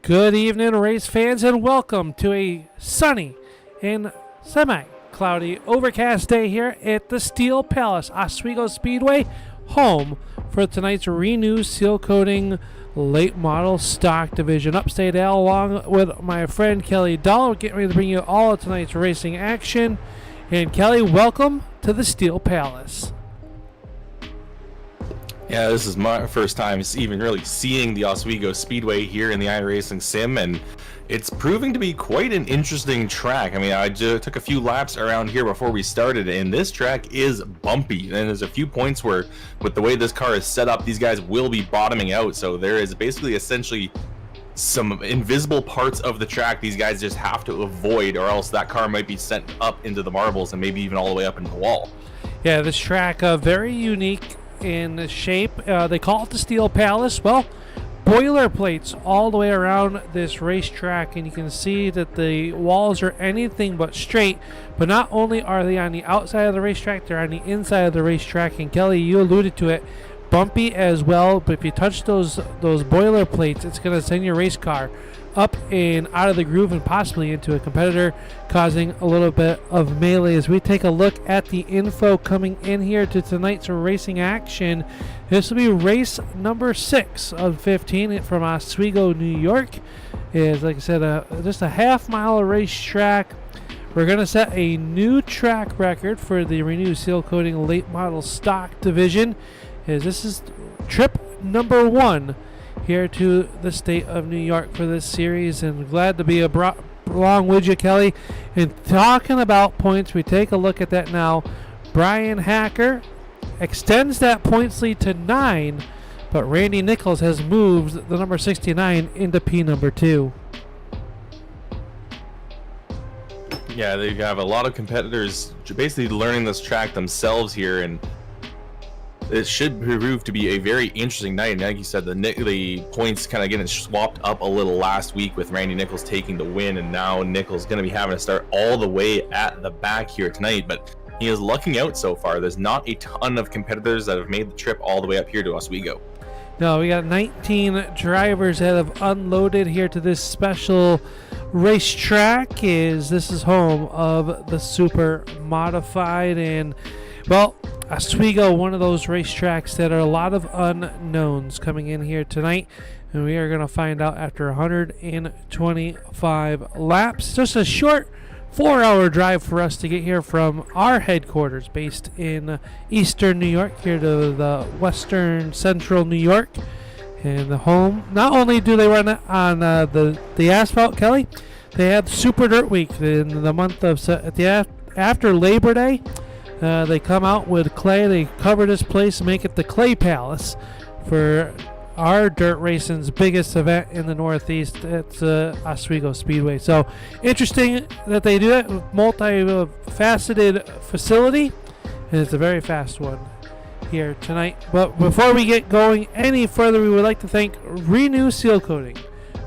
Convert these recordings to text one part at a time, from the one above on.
Good evening, race fans, and welcome to a sunny and semi-cloudy overcast day here at the Steel Palace, Oswego Speedway, home for tonight's Renu Sealcoating Late Model Stock Division. Upstate Al, along with my friend Kelly Dahl, getting ready to bring you all of tonight's racing action. And Kelly, welcome to the Steel Palace. Yeah, this is my first time even really seeing the Oswego Speedway here in the iRacing Sim, and it's proving to be quite an interesting track. I mean, I just took a few laps around here before we started, and this track is bumpy. And there's a few points where, with the way this car is set up, these guys will be bottoming out. So there is basically essentially some invisible parts of the track these guys just have to avoid, or else that car might be sent up into the marbles and maybe even all the way up into the wall. Yeah, this track, very unique in shape. They call it the Steel Palace. Well, boilerplates all the way around this racetrack, and you can see that the walls are anything but straight. But not only are they on the outside of the racetrack, they're on the inside of the racetrack. And Kelly, you alluded to it, bumpy as well. But if you touch those boilerplates, it's going to send your race car up and out of the groove and possibly into a competitor, causing a little bit of melee. As we take a look at the info coming in here to tonight's racing action, this will be race number 6 of 15 from Oswego, New York. Is, like I said, just a half-mile racetrack. We're going to set a new track record for the Renu Sealcoating Late Model Stock Division. This is trip number 1 here to the state of New York for this series, and glad to be along with you, Kelly. And talking about points, we take a look at that now. Brian Hacker extends that points lead to 9, but Randy Nichols has moved the number 69 into P number 2. Yeah, they have a lot of competitors basically learning this track themselves here, and it should prove to be a very interesting night. And like you said, the points kind of getting swapped up a little last week with Randy Nichols taking the win, and now Nichols going to be having to start all the way at the back here tonight. But he is lucking out so far. There's not a ton of competitors that have made the trip all the way up here to Oswego. No, we got 19 drivers that have unloaded here to this special racetrack. This is home of the Super Modified, and well, Oswego, one of those racetracks that are a lot of unknowns coming in here tonight, and we are going to find out after 125 laps. Just a short 4-hour drive for us to get here from our headquarters based in eastern New York here to the western central New York, and the home. Not only do they run on the asphalt, Kelly, they have Super Dirt Week in the month of after Labor Day. They come out with clay. They cover this place and make it the Clay Palace for our dirt racing's biggest event in the Northeast. It's Oswego Speedway. So interesting that they do it. Multi-faceted facility, and it's a very fast one here tonight. But before we get going any further, we would like to thank Renu Sealcoating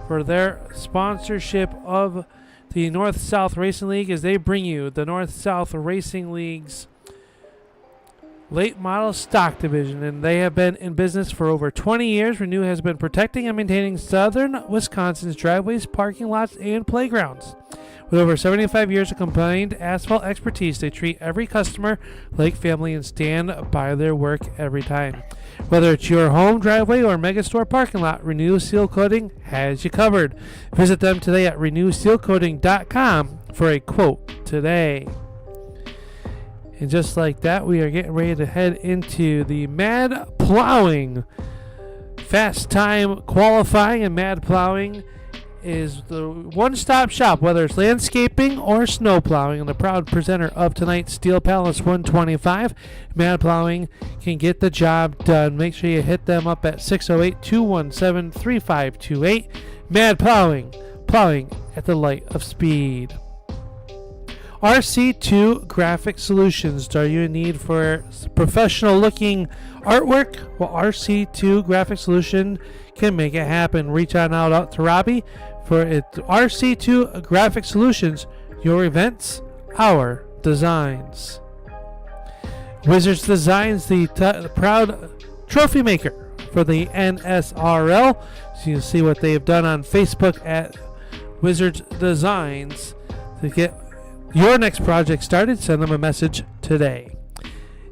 for their sponsorship of the North-South Racing League, as they bring you the North-South Racing League's Late Model Stock Division, and they have been in business for over 20 years. Renu has been protecting and maintaining southern Wisconsin's driveways, parking lots, and playgrounds. With over 75 years of combined asphalt expertise, they treat every customer like family and stand by their work every time. Whether it's your home driveway or megastore parking lot, Renu Sealcoating has you covered. Visit them today at renusealcoating.com for a quote today. And just like that, we are getting ready to head into the Mad Plowing Fast Time Qualifying. And Mad Plowing is the one-stop shop, whether it's landscaping or snow plowing. And the proud presenter of tonight's Steel Palace 125, Mad Plowing can get the job done. Make sure you hit them up at 608-217-3528. Mad Plowing, plowing at the light of speed. RC2 Graphic Solutions. Are you in need for professional looking artwork? Well, RC2 Graphic Solution can make it happen. Reach on out to Robbie for it. RC2 Graphic Solutions, your events, our designs. Wizards Designs, the proud trophy maker for the NSRL. So you'll see what they've done on Facebook at Wizards Designs to get your next project started. Send them a message today.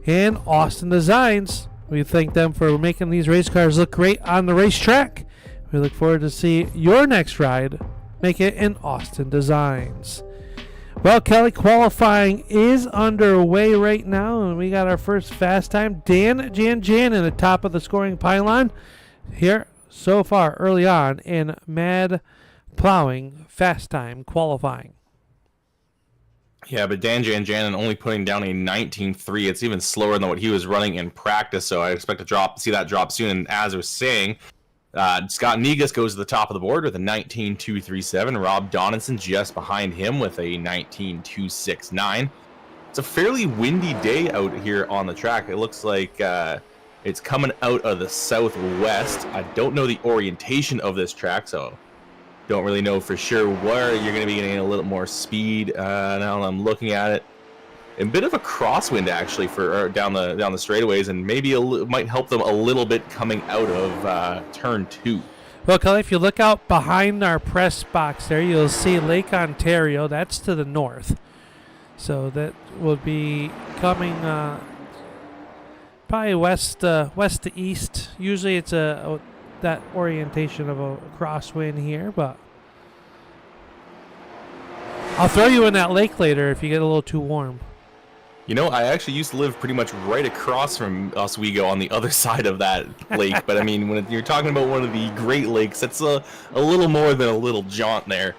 And Austin Designs, we thank them for making these race cars look great on the racetrack. We look forward to see your next ride make it in Austin Designs. Well, Kelly, qualifying is underway right now, and we got our first fast time. Dan Jan in the top of the scoring pylon here so far early on in Mad Plowing fast time qualifying. Yeah, but Dan Janjanin only putting down a 19.3. It's even slower than what he was running in practice, so I expect to see that drop soon. And as I was saying, Scott Negus goes to the top of the board with a 19.237. Rob Donaldson just behind him with a 19.269. It's a fairly windy day out here on the track. It looks like it's coming out of the southwest. I don't know the orientation of this track, so don't really know for sure where you're going to be getting a little more speed. Now I'm looking at it. A bit of a crosswind actually for down the straightaways, and maybe might help them a little bit coming out of turn 2. Well, Kelly, if you look out behind our press box there, you'll see Lake Ontario. That's to the north. So that will be coming probably west to east. Usually it's that orientation of a crosswind here, but I'll throw you in that lake later if you get a little too warm. You know, I actually used to live pretty much right across from Oswego on the other side of that lake, but I mean, when you're talking about one of the Great Lakes, it's a little more than a little jaunt there.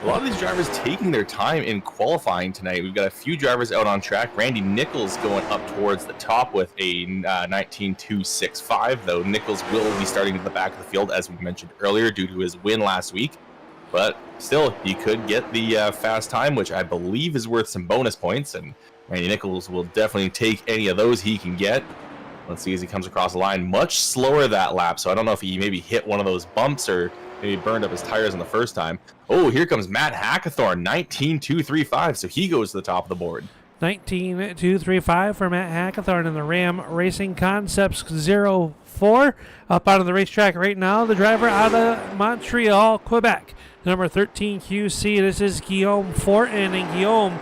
A lot of these drivers taking their time in qualifying tonight. We've got a few drivers out on track. Randy Nichols going up towards the top with a 19.265, though Nichols will be starting at the back of the field, as we mentioned earlier, due to his win last week. But still, he could get the fast time, which I believe is worth some bonus points, and Randy Nichols will definitely take any of those he can get. Let's see as he comes across the line. Much slower that lap, so I don't know if he maybe hit one of those bumps or maybe burned up his tires on the first time. Oh, here comes Matt Hackathorn, 19.235, so he goes to the top of the board. 19.235 for Matt Hackathorn in the Ram Racing Concepts 04. Up out of the racetrack right now, the driver out of Montreal, Quebec. Number 13 QC, this is Guillaume Fortin, and Guillaume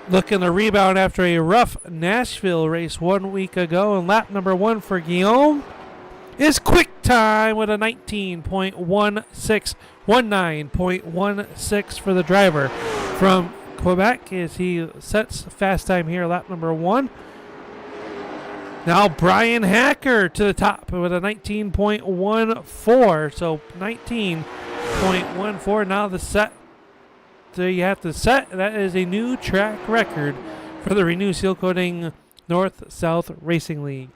looking to rebound after a rough Nashville race 1 week ago. And lap number 1 for Guillaume is quick time with a 19.16, 19.16 for the driver from Quebec as he sets fast time here, lap number 1. Now Brian Hacker to the top with a 19.14, so 19.14. Now the set. So you have to set. That is a new track record for the Renu Sealcoating North-South Racing League.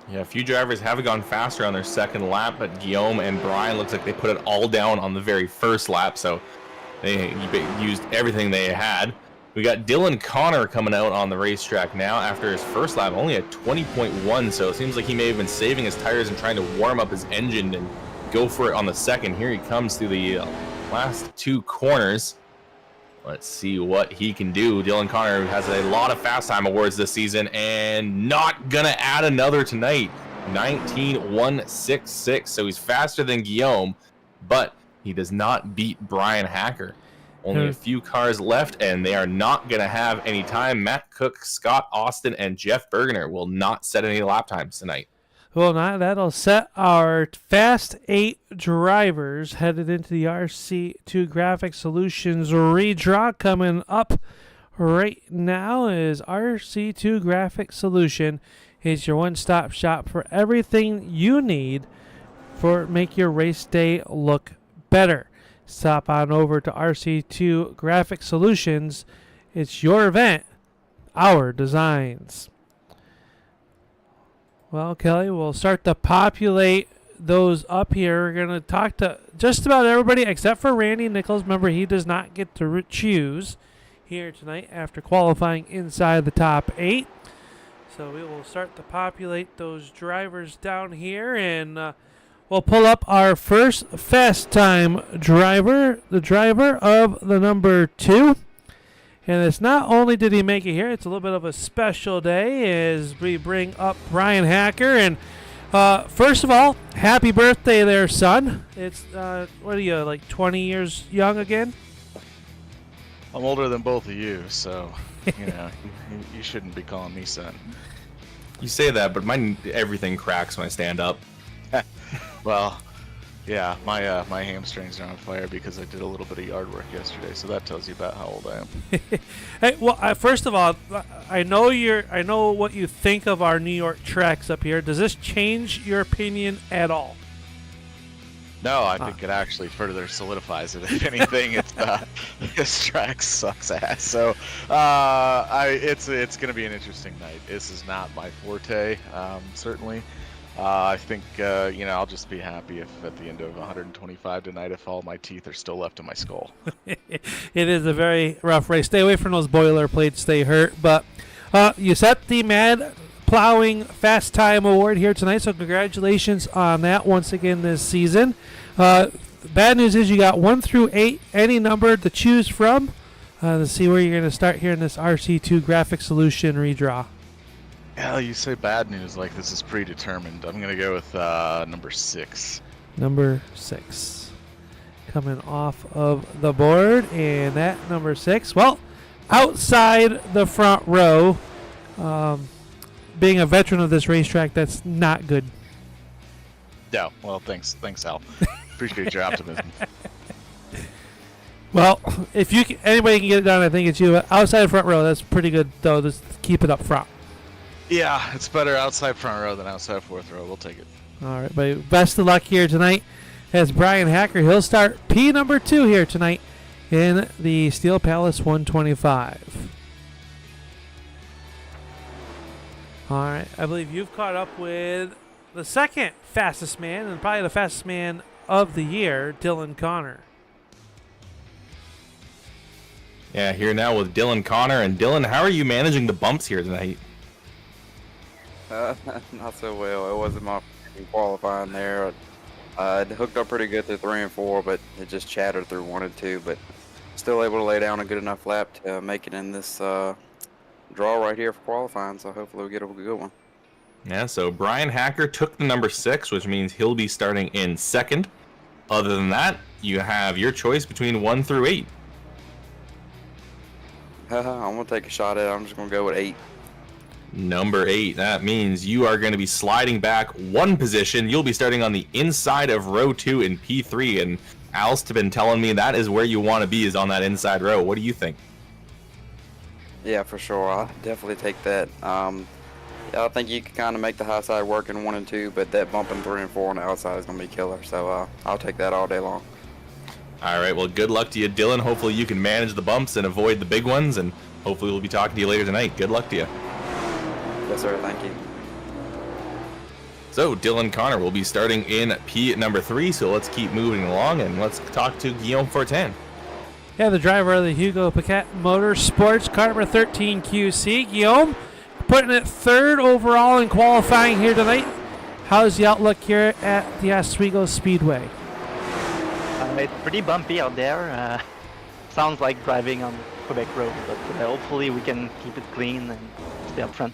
Yeah, a few drivers have gone faster on their second lap, but Guillaume and Brian looks like they put it all down on the very first lap, so they used everything they had. We got Dylan Connor coming out on the racetrack now after his first lap, only at 20.1, so it seems like he may have been saving his tires and trying to warm up his engine and go for it on the second. Here he comes through the last 2 corners. Let's see what he can do. Dylan Connor has a lot of fast time awards this season and not gonna add another tonight. 19.166, so he's faster than Guillaume, but he does not beat Brian Hacker. Only a few cars left, and they are not going to have any time. Matt Cook, Scott Austin, and Jeff Bergener will not set any lap times tonight. Well, now that'll set our Fast 8 drivers headed into the RC2 Graphic Solutions redraw. Coming up right now is RC2 Graphic Solution. It's your one-stop shop for everything you need for make your race day look better. Stop on over to RC2 Graphic Solutions. It's your event, our designs. Well, Kelly, we'll start to populate those up here. We're going to talk to just about everybody except for Randy Nichols. Remember, he does not get to choose here tonight after qualifying inside the top 8. So we will start to populate those drivers down here, and we'll pull up our first fast time driver, the driver of the number 2. And it's not only did he make it here, it's a little bit of a special day as we bring up Brian Hacker. And First of all, happy birthday there, son. It's, what are you, like 20 years young again? I'm older than both of you, so, you know, you shouldn't be calling me son. You say that, but everything cracks when I stand up. Well, yeah, my hamstrings are on fire because I did a little bit of yard work yesterday, so that tells you about how old I am. Hey, well, first of all, I know what you think of our New York tracks up here. Does this change your opinion at all? No, I think it actually further solidifies it. If anything, this track sucks ass. So, it's gonna be an interesting night. This is not my forte, certainly. I think I'll just be happy if at the end of 125 tonight, if all my teeth are still left in my skull. It is a very rough race. Stay away from those boilerplates; they hurt. But you set the Mad Plowing Fast Time Award here tonight, so congratulations on that once again this season. Bad news is you got 1 through 8, any number to choose from. To see where you're going to start here in this RC2 graphic solution redraw. Hell, you say bad news like this is predetermined. I'm gonna go with number 6. Number 6 coming off of the board, and that number 6, well, outside the front row. Being a veteran of this racetrack, that's not good. Yeah, well, thanks, Al. Appreciate your optimism. Well, if anybody can get it done, I think it's you. Outside front row, that's pretty good, though. Just keep it up front. Yeah, it's better outside front row than outside fourth row. We'll take it. All right, but best of luck here tonight as Brian Hacker. He'll start P number 2 here tonight in the Steel Palace 125. All right, I believe you've caught up with the second fastest man and probably the fastest man of the year, Dylan Connor. Yeah, here now with Dylan Connor. And Dylan, how are you managing the bumps here tonight? Not so well. It wasn't my qualifying there. I hooked up pretty good through 3 and 4, but it just chattered through 1 and 2. But still able to lay down a good enough lap to make it in this draw right here for qualifying. So hopefully we get a good one. Yeah, so Brian Hacker took the number 6, which means he'll be starting in second. Other than that, you have your choice between 1 through 8. I'm going to take a shot at it. I'm just going to go with 8. Number 8, that means you are going to be sliding back 1 position. You'll be starting on the inside of row 2 in P3, and Al's been telling me that is where you want to be, is on that inside row. What do you think? Yeah, for sure. I'll definitely take that. I think you can kind of make the high side work in 1 and 2, but that bump in 3 and 4 on the outside is going to be killer. So I'll take that all day long. All right, well, good luck to you, Dylan. Hopefully you can manage the bumps and avoid the big ones, and hopefully we'll be talking to you later tonight. Good luck to you. Yes, sir. Thank you. So Dylan Connor will be starting in P number 3, so let's keep moving along, and let's talk to Guillaume Fortin. Yeah, the driver of the Hugo Paquette Motorsports, car number 13 QC. Guillaume, putting it 3rd overall in qualifying here tonight. How's the outlook here at the Oswego Speedway? It's pretty bumpy out there. Sounds like driving on Quebec Road, but hopefully we can keep it clean and stay up front.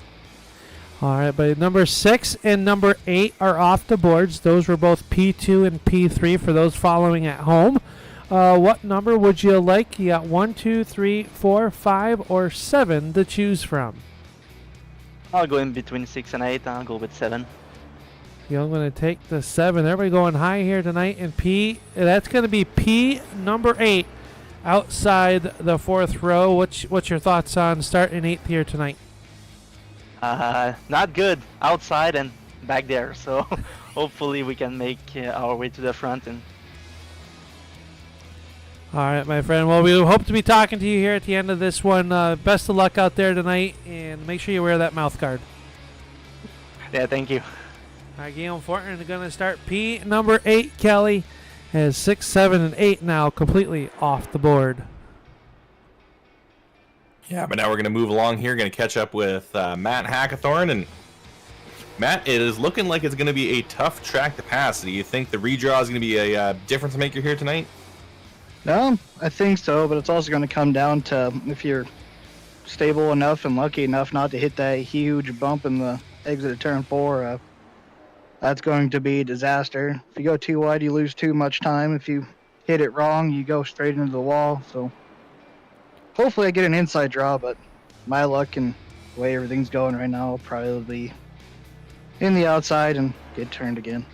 All right, but number 6 and number 8 are off the boards. Those were both P2 and P3 for those following at home. What number would you like? You got 1, 2, 3, 4, 5, or 7 to choose from. I'll go in between 6 and 8. I'll go with 7. I'm going to take the 7. Everybody going high here tonight in P. That's going to be P number 8 outside the 4th row. What's your thoughts on starting 8th here tonight? Not good outside and back there. So hopefully we can make our way to the front. And all right, my friend. Well, we hope to be talking to you here at the end of this one. Best of luck out there tonight, and make sure you wear that mouth guard. yeah, thank you. All right, Guillaume Fortin is going to start P number 8. Kelly has 6, 7, and 8 now completely off the board. Yeah, but now we're going to move along here. Going to catch up with Matt Hackathorn. And Matt, it is looking like it's going to be a tough track to pass. Do you think the redraw is going to be a difference maker here tonight? No, I think so, but it's also going to come down to if you're stable enough and lucky enough not to hit that huge bump in the exit of turn 4. that's going to be a disaster. If you go too wide, you lose too much time. If you hit it wrong, you go straight into the wall. So hopefully I get an inside draw, but my luck and the way everything's going right now, I'll probably be in the outside and get turned again.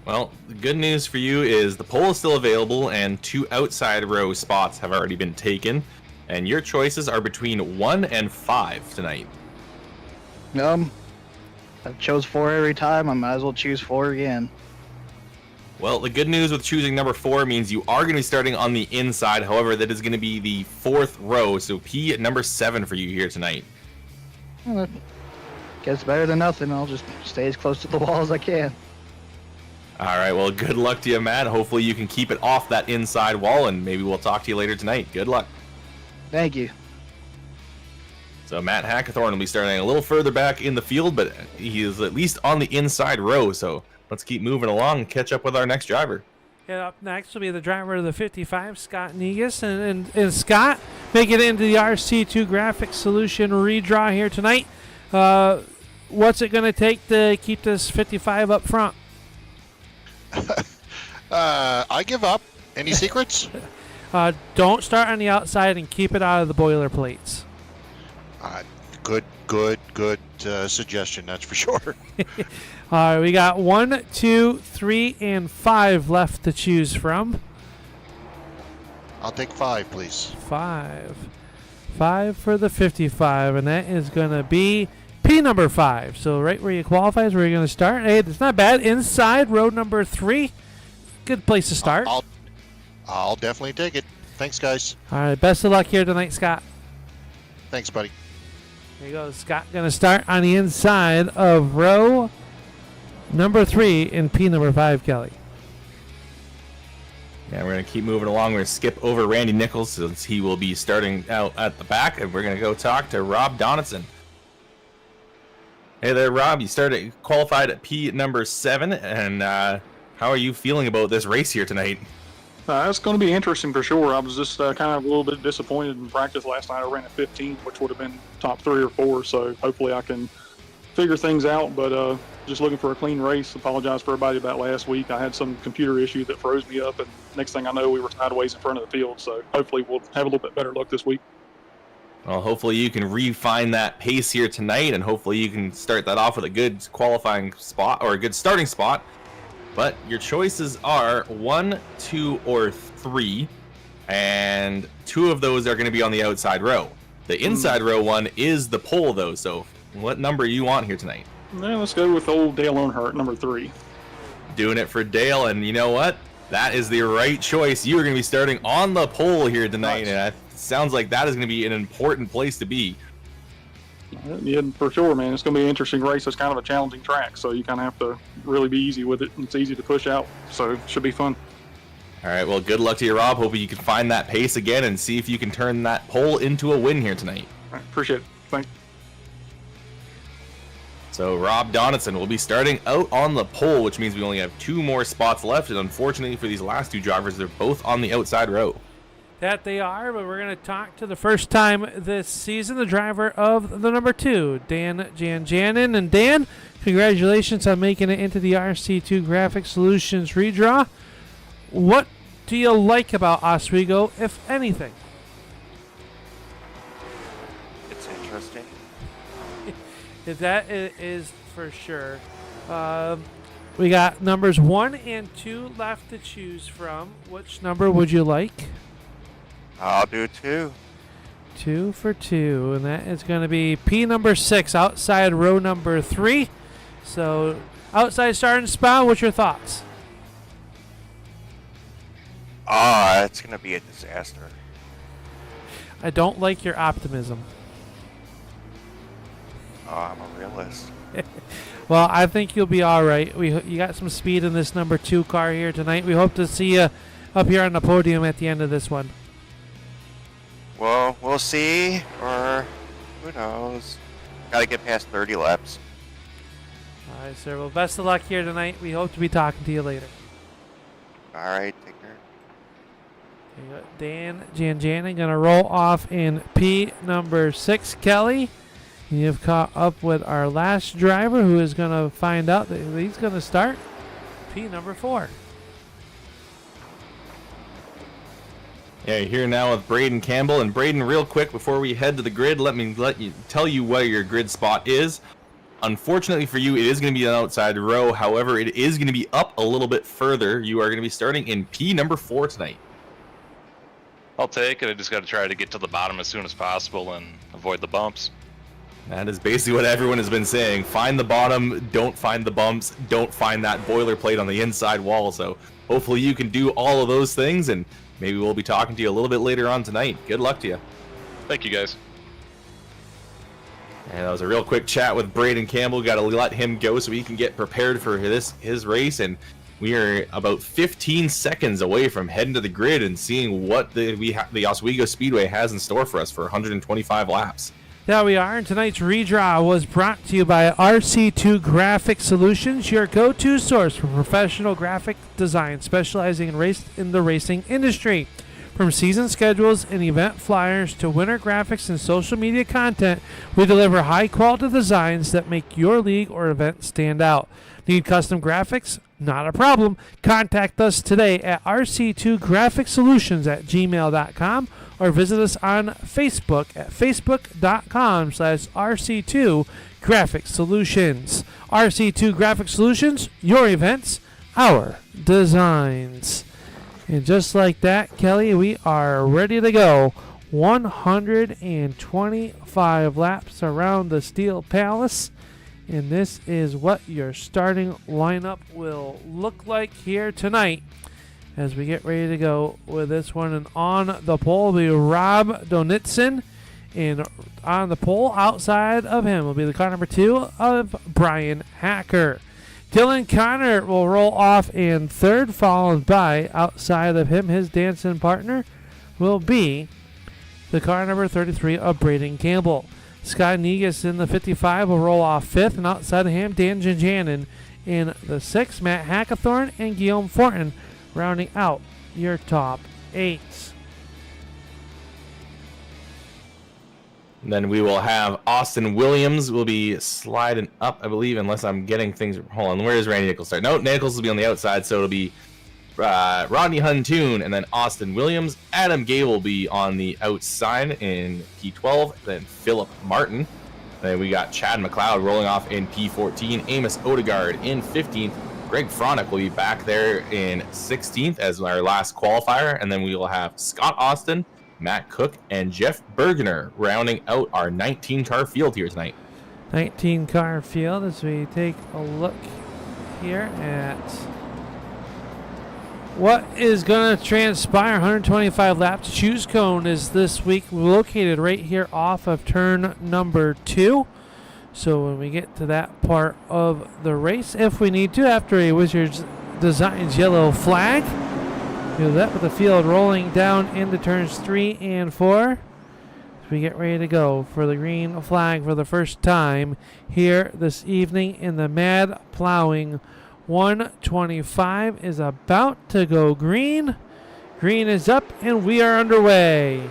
Well, the good news for you is the pole is still available and 2 outside row spots have already been taken. And your choices are between 1 and 5 tonight. I chose 4 every time. I might as well choose 4 again. Well, the good news with choosing number 4 means you are going to be starting on the inside. However, that is going to be the 4th row. So P at number 7 for you here tonight. Well, that gets better than nothing. I'll just stay as close to the wall as I can. All right, well, good luck to you, Matt. Hopefully you can keep it off that inside wall, and maybe we'll talk to you later tonight. Good luck. Thank you. So Matt Hackathorn will be starting a little further back in the field, but he is at least on the inside row. So let's keep moving along and catch up with our next driver. And up next will be the driver of the 55, Scott Negus. And Scott making it into the RC2 Graphics Solution redraw here tonight. What's it going to take to keep this 55 up front? I give up. Any secrets? Don't start on the outside and keep it out of the boilerplates. Good suggestion, that's for sure. We got 1, 2, 3, and 5 left to choose from. I'll take 5, please. 5 for the 55, and that is going to be P number 5. So right where you qualify is where you're going to start. Hey, it's not bad. Inside road number 3. Good place to start. I'll definitely take it. Thanks, guys. All right, best of luck here tonight, Scott. Thanks, buddy. There you go. Scott going to start on the inside of row number 3 in P number 5, Kelly. Yeah, we're going to keep moving along. We're going to skip over Randy Nichols since he will be starting out at the back, and we're going to go talk to Rob Donaldson. Hey there, Rob. You qualified at P number 7, and how are you feeling about this race here tonight? It's going to be interesting for sure. I was just kind of a little bit disappointed in practice last night. I ran a 15, which would have been top 3 or 4, so hopefully I can figure things out, but just looking for a clean race. Apologize for everybody about last week. I had some computer issue that froze me up, and next thing I know, we were sideways in front of the field, so hopefully we'll have a little bit better luck this week. Well, hopefully you can refine that pace here tonight, and hopefully you can start that off with a good qualifying spot or a good starting spot. But your choices are 1, 2, or 3, and 2 of those are going to be on the outside row. The inside row one is the pole, though, so what number do you want here tonight? Let's go with old Dale Earnhardt, number 3. Doing it for Dale, and you know what? That is the right choice. You are going to be starting on the pole here tonight, Nice. and it sounds like that is going to be an important place to be. Yeah, for sure, man. It's going to be an interesting race. It's kind of a challenging track, so you kind of have to really be easy with it. It's easy to push out, so it should be fun. All right, well, good luck to you, Rob. Hoping you can find that pace again and see if you can turn that pole into a win here tonight. All right, appreciate it. Thanks. So Rob Donaldson will be starting out on the pole, which means we only have 2 more spots left, and unfortunately for these last 2 drivers, they're both on the outside row. That they are, but we're going to talk to the first time this season, the driver of the number 2, Dan Janjanin. And Dan, congratulations on making it into the RC2 Graphic Solutions redraw. What do you like about Oswego, if anything? It's interesting. That is for sure. We got numbers 1 and 2 left to choose from. Which number would you like? I'll do 2. 2 for 2, and that is going to be P number 6, outside row number 3. So, outside starting spot, what's your thoughts? It's going to be a disaster. I don't like your optimism. I'm a realist. Well, I think you'll be all right. You got some speed in this number 2 car here tonight. We hope to see you up here on the podium at the end of this one. Well, we'll see, or who knows. Got to get past 30 laps. All right, sir. Well, best of luck here tonight. We hope to be talking to you later. All right, take care. You got Dan Janjanin going to roll off in P number 6. Kelly, You've caught up with our last driver, who is going to find out that he's going to start P number 4. Yeah, you're here now with Braden Campbell. And Braden, real quick before we head to the grid, let me tell you where your grid spot is. Unfortunately for you, it is going to be an outside row. However, it is going to be up a little bit further. You are going to be starting in P number 4 tonight. I'll take it. I just got to try to get to the bottom as soon as possible and avoid the bumps. That is basically what everyone has been saying. Find the bottom, don't find the bumps, don't find that boilerplate on the inside wall. So hopefully you can do all of those things, and maybe we'll be talking to you a little bit later on tonight. Good luck to you. Thank you, guys. And that was a real quick chat with Braden Campbell. Got to let him go so he can get prepared for his race. And we are about 15 seconds away from heading to the grid and seeing what the Oswego Speedway has in store for us for 125 laps. There we are, and tonight's redraw was brought to you by RC2 Graphic Solutions, your go-to source for professional graphic design, specializing in the racing industry. From season schedules and event flyers to winter graphics and social media content, we deliver high-quality designs that make your league or event stand out. Need custom graphics? Not a problem. Contact us today at rc2graphicsolutions@gmail.com or visit us on Facebook at facebook.com/RC2 Graphic Solutions. RC2 Graphic Solutions, your events, our designs. And just like that, Kelly, we are ready to go. 125 laps around the Steel Palace. And this is what your starting lineup will look like here tonight as we get ready to go with this one. And on the pole will be Rob Donitson. And on the pole outside of him will be the car number 2 of Brian Hacker. Dylan Connor will roll off in third, followed by, outside of him, his dancing partner will be the car number 33 of Braden Campbell. Scott Negus in the 55 will roll off 5th, and outside of him, Dan Janjanin in the 6th, Matt Hackathorn and Guillaume Fortin rounding out your top 8. And then we will have Austin Williams will be sliding up, I believe, unless I'm getting things. Hold on, where does Randy Nichols start? No, Nichols will be on the outside, so it'll be Rodney Huntoon and then Austin Williams. Adam Gay will be on the outside in P12, then Philip Martin. Then we got Chad McLeod rolling off in P14, Amos Odegaard in 15th. Greg Fronick will be back there in 16th as our last qualifier, and then we will have Scott Austin, Matt Cook, and Jeff Bergener rounding out our 19-car field here tonight. 19-car field as we take a look here at what is going to transpire. 125 laps. Choose Cone is this week located right here off of turn number 2. So when we get to that part of the race, if we need to, after a Wizards Designs yellow flag, do that with the field rolling down into turns 3 and 4. As we get ready to go for the green flag for the first time here this evening in the Mad Plowing. 125 is about to go green. Green is up and we are underway.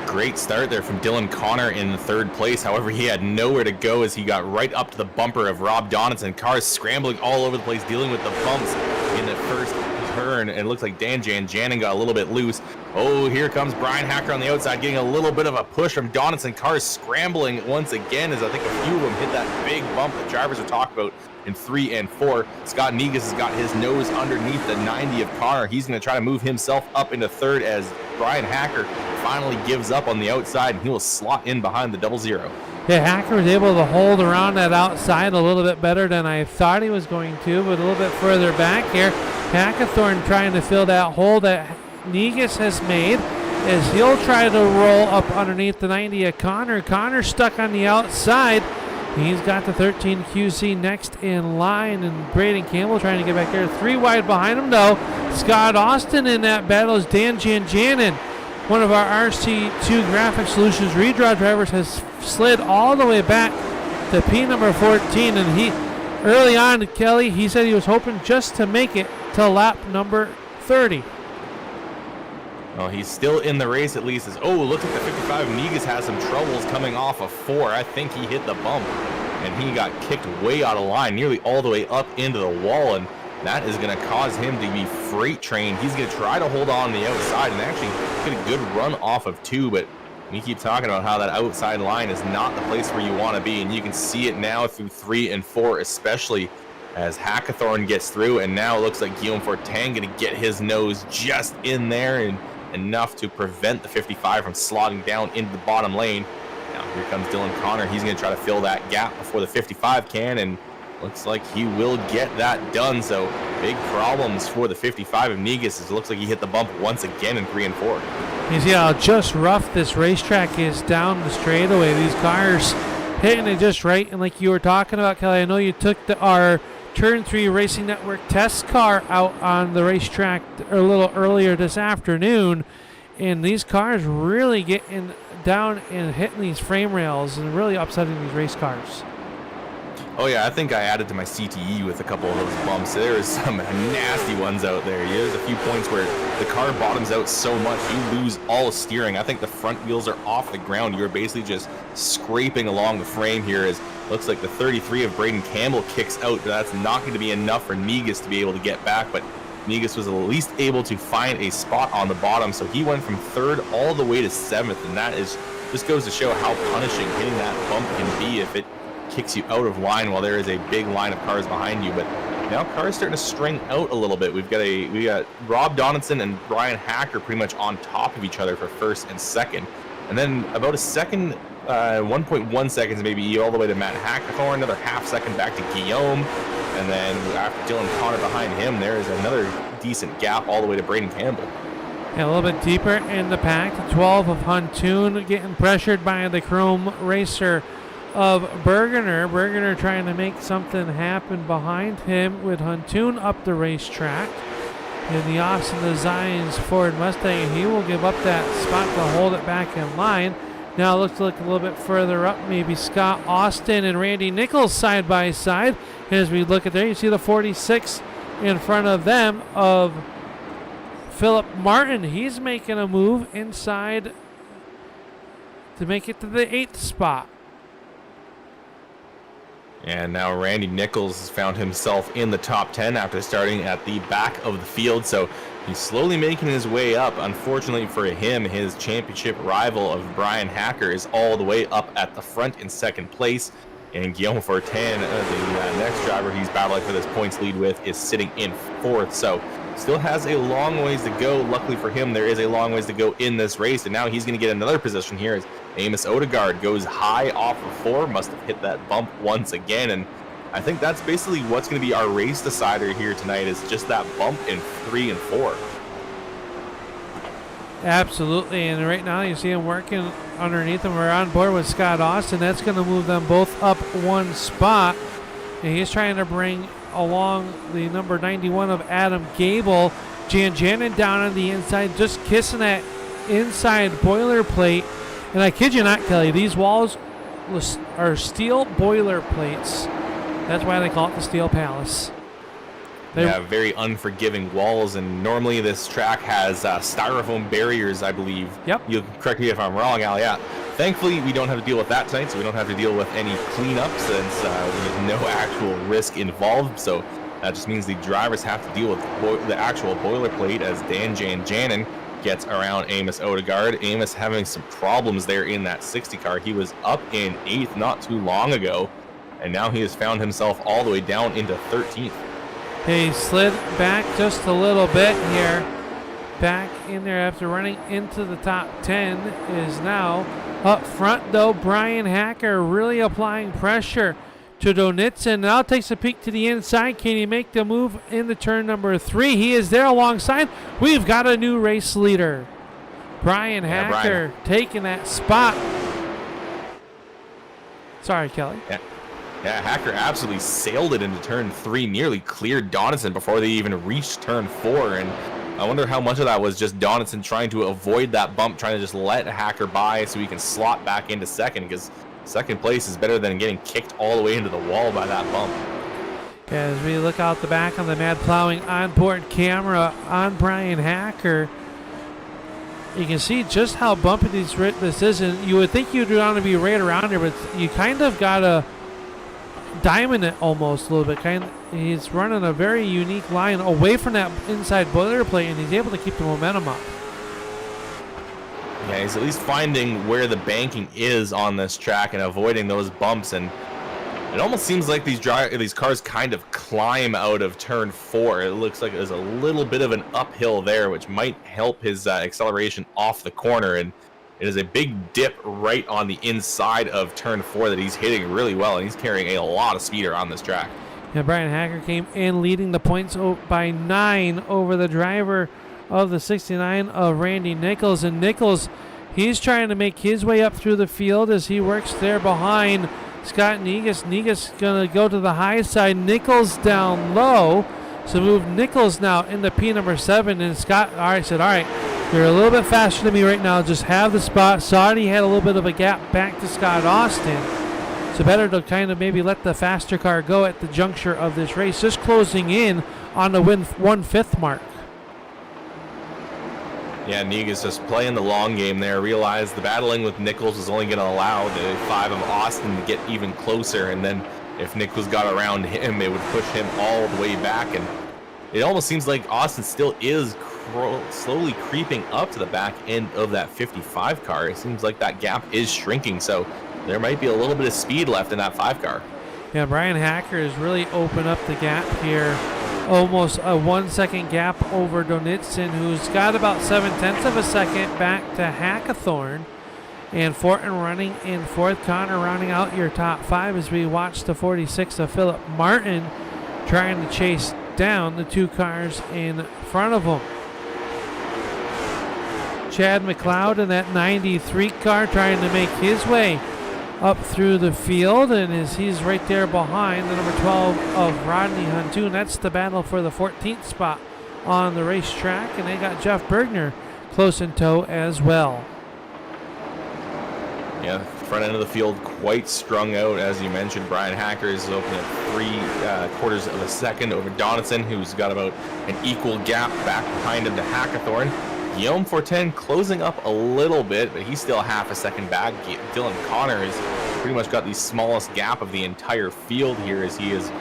Great start there from Dylan Connor in third place. However, he had nowhere to go as he got right up to the bumper of Rob Donaldson. Cars scrambling all over the place, dealing with the bumps in the first turn. And it looks like Dan Janjanin got a little bit loose. Oh, here comes Brian Hacker on the outside, getting a little bit of a push from Donaldson. Cars scrambling once again as I think a few of them hit that big bump that drivers are talking about in 3 and 4. Scott Negus has got his nose underneath the 90 of Connor. He's going to try to move himself up into third as Brian Hacker finally gives up on the outside, and he will slot in behind the 00. Yeah, Hacker was able to hold around that outside a little bit better than I thought he was going to, but a little bit further back here. Hackathorn trying to fill that hole that Negus has made as he'll try to roll up underneath the 90 of Connor. Connor stuck on the outside. He's got the 13 QC next in line, and Braden Campbell trying to get back there. 3 wide behind him, though. Scott Austin in that battle is Dan Janjanin. One of our RC2 Graphic Solutions redraw drivers has slid all the way back to P number 14, and he, early on, Kelly, he said he was hoping just to make it to lap number 30. Well, he's still in the race at least. Looks like the 55 Negas has some troubles coming off of 4. I think he hit the bump, and he got kicked way out of line, nearly all the way up into the wall, and that is going to cause him to be freight trained. He's going to try to hold on the outside and actually get a good run off of 2, but we keep talking about how that outside line is not the place where you want to be, and you can see it now through 3 and 4, especially as Hackathorn gets through, and now it looks like Guillaume Fortin going to get his nose just in there and enough to prevent the 55 from slotting down into the bottom lane. Now here comes Dylan Connor. He's going to try to fill that gap before the 55 can, and looks like he will get that done. So big problems for the 55 of Negas, as it looks like he hit the bump once again in 3 and 4. You see how just rough this racetrack is down the straightaway. These cars hitting it just right, and like you were talking about, Kelly, I know you took our Turn 3 Racing Network test car out on the racetrack a little earlier this afternoon, and these cars really getting down and hitting these frame rails and really upsetting these race cars. Oh yeah, I think I added to my CTE with a couple of those bumps. There is some nasty ones out there. There's a few points where the car bottoms out so much you lose all steering. I think the front wheels are off the ground. You're basically just scraping along the frame here. As looks like the 33 of Braden Campbell kicks out, but that's not going to be enough for Negas to be able to get back. But Negas was at least able to find a spot on the bottom, so he went from 3rd all the way to 7th, and that is just goes to show how punishing hitting that bump can be if it kicks you out of line while there is a big line of cars behind you. But now cars starting to string out a little bit. We got Rob Donaldson and Brian Hacker pretty much on top of each other for 1st and 2nd, and then about a second, 1.1 seconds maybe all the way to Matt Hackathorn, another half second back to Guillaume, and then after Dylan Connor behind him, there is another decent gap all the way to Braden Campbell. Yeah, a little bit deeper in the pack. The 12 of Huntoon getting pressured by the Chrome Racer of Bergener. Bergener trying to make something happen behind him with Huntoon up the racetrack. In the Austin Designs Ford Mustang, he will give up that spot to hold it back in line. Now it looks like a little bit further up, maybe Scott Austin and Randy Nichols side by side. As we look at there, you see the 46 in front of them of Philip Martin. He's making a move inside to make it to the 8th spot. And now Randy Nichols has found himself in the top 10 after starting at the back of the field. So he's slowly making his way up. Unfortunately for him, his championship rival of Brian Hacker is all the way up at the front in 2nd place. And Guillaume Fortin, the next driver he's battling for this points lead with, is sitting in 4th. So still has a long ways to go. Luckily for him, there is a long ways to go in this race. And now he's going to get another position here as Amos Odegaard goes high off of 4. Must have hit that bump once again. And I think that's basically what's going to be our race decider here tonight, is just that bump in 3 and 4. Absolutely, and right now you see him working underneath him. We're on board with Scott Austin. That's going to move them both up 1 spot. And he's trying to bring along the number 91 of Adam Gable. Jan Janin down on the inside, just kissing that inside boilerplate. And I kid you not, Kelly, these walls are steel boilerplates. That's why they call it the Steel Palace. They have very unforgiving walls, and normally this track has styrofoam barriers, I believe. Yep. You'll correct me if I'm wrong, Al. Yeah. Thankfully, we don't have to deal with that tonight, so we don't have to deal with any cleanup since there's no actual risk involved. So that just means the drivers have to deal with the actual boilerplate as Dan Janjanin gets around Amos Odegaard. Amos having some problems there in that 60 car. He was up in 8th not too long ago, and now he has found himself all the way down into 13th. He slid back just a little bit here. Back in there after running into the top 10 is now up front, though. Brian Hacker really applying pressure to Donitson. Now takes a peek to the inside. Can he make the move into turn number 3? He is there alongside. We've got a new race leader. Brian Hacker taking that spot. Sorry, Kelly. Yeah, Hacker absolutely sailed it into turn 3, nearly cleared Donaldson before they even reached turn 4. And I wonder how much of that was just Donaldson trying to avoid that bump, trying to just let Hacker by so he can slot back into 2nd, because 2nd place is better than getting kicked all the way into the wall by that bump. As we look out the back on the Mad Plowing onboard camera on Brian Hacker, you can see just how bumpy this is, and you would think you'd want to be right around here, but you kind of got to diamond it almost a little bit. He's running a very unique line away from that inside boilerplate, and he's able to keep the momentum up. Yeah, he's at least finding where the banking is on this track and avoiding those bumps, and it almost seems like these cars kind of climb out of turn 4. It looks like there's a little bit of an uphill there, which might help his acceleration off the corner, and it is a big dip right on the inside of turn 4 that he's hitting really well, and he's carrying a lot of speed around this track. Yeah, Brian Hacker came in leading the points by 9 over the driver of the 69 of Randy Nichols. And Nichols, he's trying to make his way up through the field as he works there behind Scott Negus. Negus going to go to the high side. Nichols down low. So move Nichols now into P number 7. And Scott said, all right, you're a little bit faster than me right now. Just have the spot. Saw he had a little bit of a gap back to Scott Austin. So better to kind of maybe let the faster car go at the juncture of this race. Just closing in on the 1/5 mark. Yeah, Negus just playing the long game there. Realized the battling with Nichols was only going to allow the 5 of Austin to get even closer. And then if Nichols got around him, it would push him all the way back. And it almost seems like Austin still is slowly creeping up to the back end of that 55 car. It seems like that gap is shrinking. So there might be a little bit of speed left in that 5 car. Yeah, Brian Hacker has really opened up the gap here. Almost a 1 second gap over Donitsin, who's got about 0.7 of a second back to Hackathorn. And Fortin running in 4th. Connor rounding out your top 5 as we watch the 46 of Philip Martin trying to chase down the 2 cars in front of him. Chad McLeod in that 93 car trying to make his way up through the field, and as he's right there behind the number 12 of Rodney Huntoon. That's the battle for the 14th spot on the racetrack, and they got Jeff Bergner close in tow as well. Yeah, front end of the field quite strung out, as you mentioned. Brian Hacker is open at 3/4 of a second over Donaldson, who's got about an equal gap back behind him to Hackathorn. Guillaume Fortin closing up a little bit, but he's still 0.5 second back. Dylan Connor has pretty much got the smallest gap of the entire field here, as he is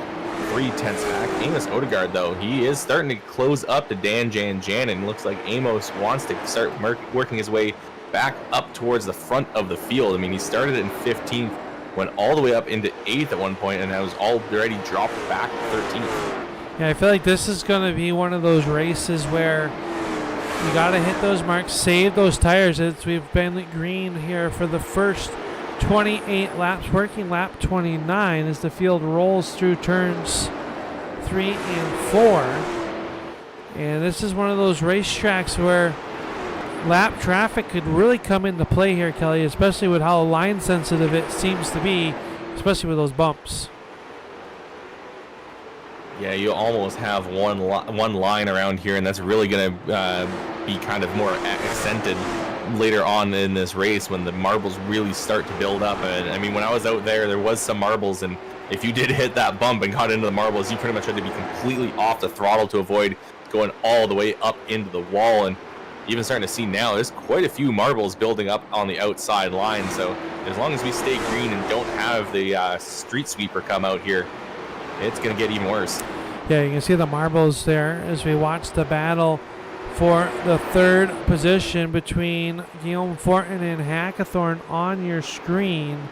0.3 back. Amos Odegaard, though, he is starting to close up to Dan Jan, and looks like Amos wants to start working his way back up towards the front of the field. I mean, he started in 15th, went all the way up into 8th at one point, and was already dropped back to 13th. Yeah, I feel like this is going to be one of those races where you got to hit those marks, save those tires. As we've been green here for the first 28 laps, working lap 29 as the field rolls through turns 3 and 4. And this is one of those racetracks where lap traffic could really come into play here, Kelly, especially with how line sensitive it seems to be, especially with those bumps. Yeah, you almost have one line around here, and that's really going to be kind of more accented later on in this race when the marbles really start to build up. And I mean, when I was out there was some marbles, and if you did hit that bump and got into the marbles, you pretty much had to be completely off the throttle to avoid going all the way up into the wall. And even starting to see now, there's quite a few marbles building up on the outside line. So as long as we stay green and don't have the street sweeper come out here, it's going to get even worse. Yeah, you can see the marbles there as we watch the battle for the 3rd position between Guillaume Fortin and Hackathorn on your screen.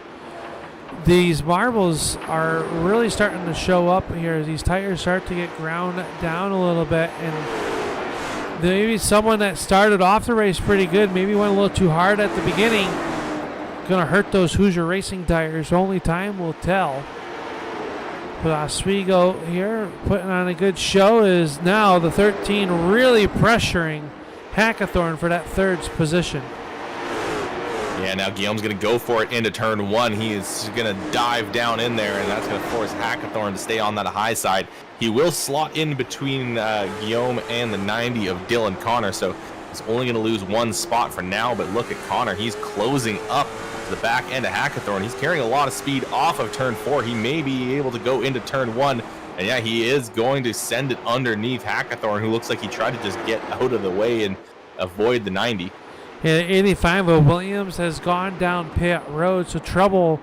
These marbles are really starting to show up here as these tires start to get ground down a little bit, and maybe someone that started off the race pretty good maybe went a little too hard at the beginning. Gonna hurt those Hoosier Racing tires. Only time will tell. But Oswego here putting on a good show is now the 13 really pressuring Hackathorn for that 3rd position. Yeah, now Guillaume's going to go for it into turn 1. He is going to dive down in there, and that's going to force Hackathorn to stay on that high side. He will slot in between Guillaume and the 90 of Dylan Connor, so he's only going to lose 1 spot for now. But look at Connor. He's closing up the back end of Hackathorn. He's carrying a lot of speed off of turn 4. He may be able to go into turn 1, and yeah, he is going to send it underneath Hackathorn, who looks like he tried to just get out of the way and avoid the 90. And 85 of Williams has gone down pit road, so trouble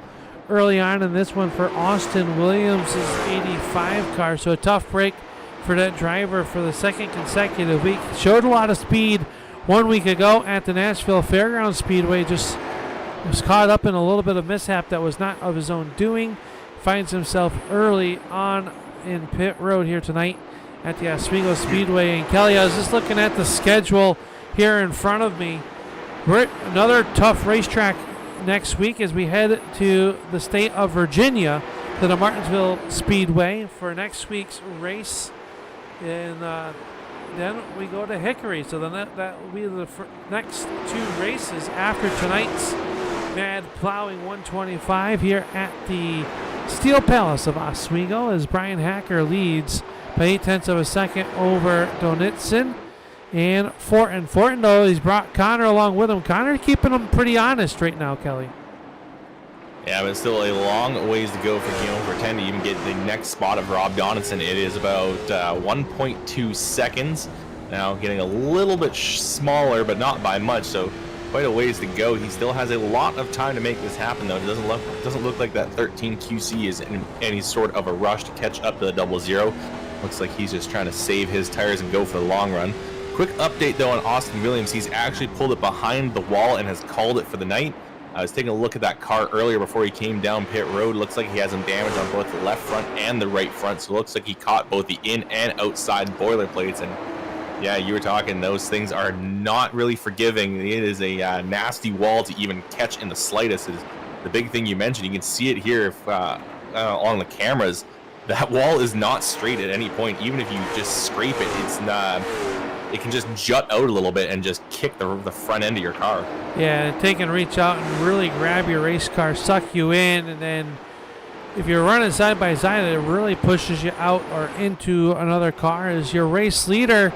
early on in this one for Austin Williams' 85 car. So a tough break for that driver for the second consecutive week. Showed a lot of speed 1 week ago at the Nashville Fairgrounds Speedway. Just was caught up in a little bit of mishap that was not of his own doing. Finds himself early on in pit road here tonight at the Oswego Speedway. And Kelly, I was just looking at the schedule here in front of me. We're at another tough racetrack next week as we head to the state of Virginia to the Martinsville Speedway for next week's race. And then we go to Hickory. So then that will be the next two races after tonight's Mad Plowing 125 here at the Steel Palace of Oswego as Brian Hacker leads by 0.8 of a second over Donitson and Fortin. Fortin, though, he's brought Connor along with him. Connor keeping him pretty honest right now, Kelly. Yeah, but still a long ways to go for Guillaume Fortin to even get the next spot of Rob Donaldson. It is about 1.2 seconds. Now getting a little bit smaller, but not by much, so quite a ways to go. He still has a lot of time to make this happen, though. It doesn't look like that 13 QC is in any sort of a rush to catch up to the 00. Looks like he's just trying to save his tires and go for the long run. Quick update, though, on Austin Williams. He's actually pulled it behind the wall and has called it for the night. I was taking a look at that car earlier before he came down pit road. Looks like he has some damage on both the left front and the right front. So it looks like he caught both the in and outside boiler plates. And yeah, you were talking, those things are not really forgiving. It is a nasty wall to even catch in the slightest. Is the big thing you mentioned. You can see it here if, on the cameras. That wall is not straight at any point. Even if you just scrape it, it's not. It can just jut out a little bit and just kick the front end of your car. Yeah, take and reach out and really grab your race car, suck you in, and then if you're running side by side, it really pushes you out or into another car. As your race leader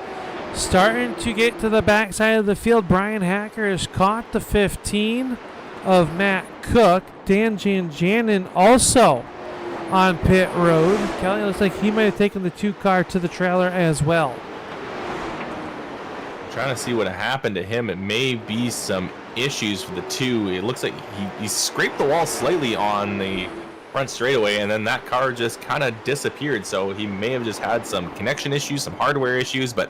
starting to get to the back side of the field, Brian Hacker has caught the 15 of Matt Cook. Dan Janjanin also on pit road. Kelly, looks like he might have taken the 2 car to the trailer as well. Trying to see what happened to him. It may be some issues for the 2. It looks like he scraped the wall slightly on the front straightaway, and then that car just kind of disappeared. So he may have just had some connection issues, some hardware issues, but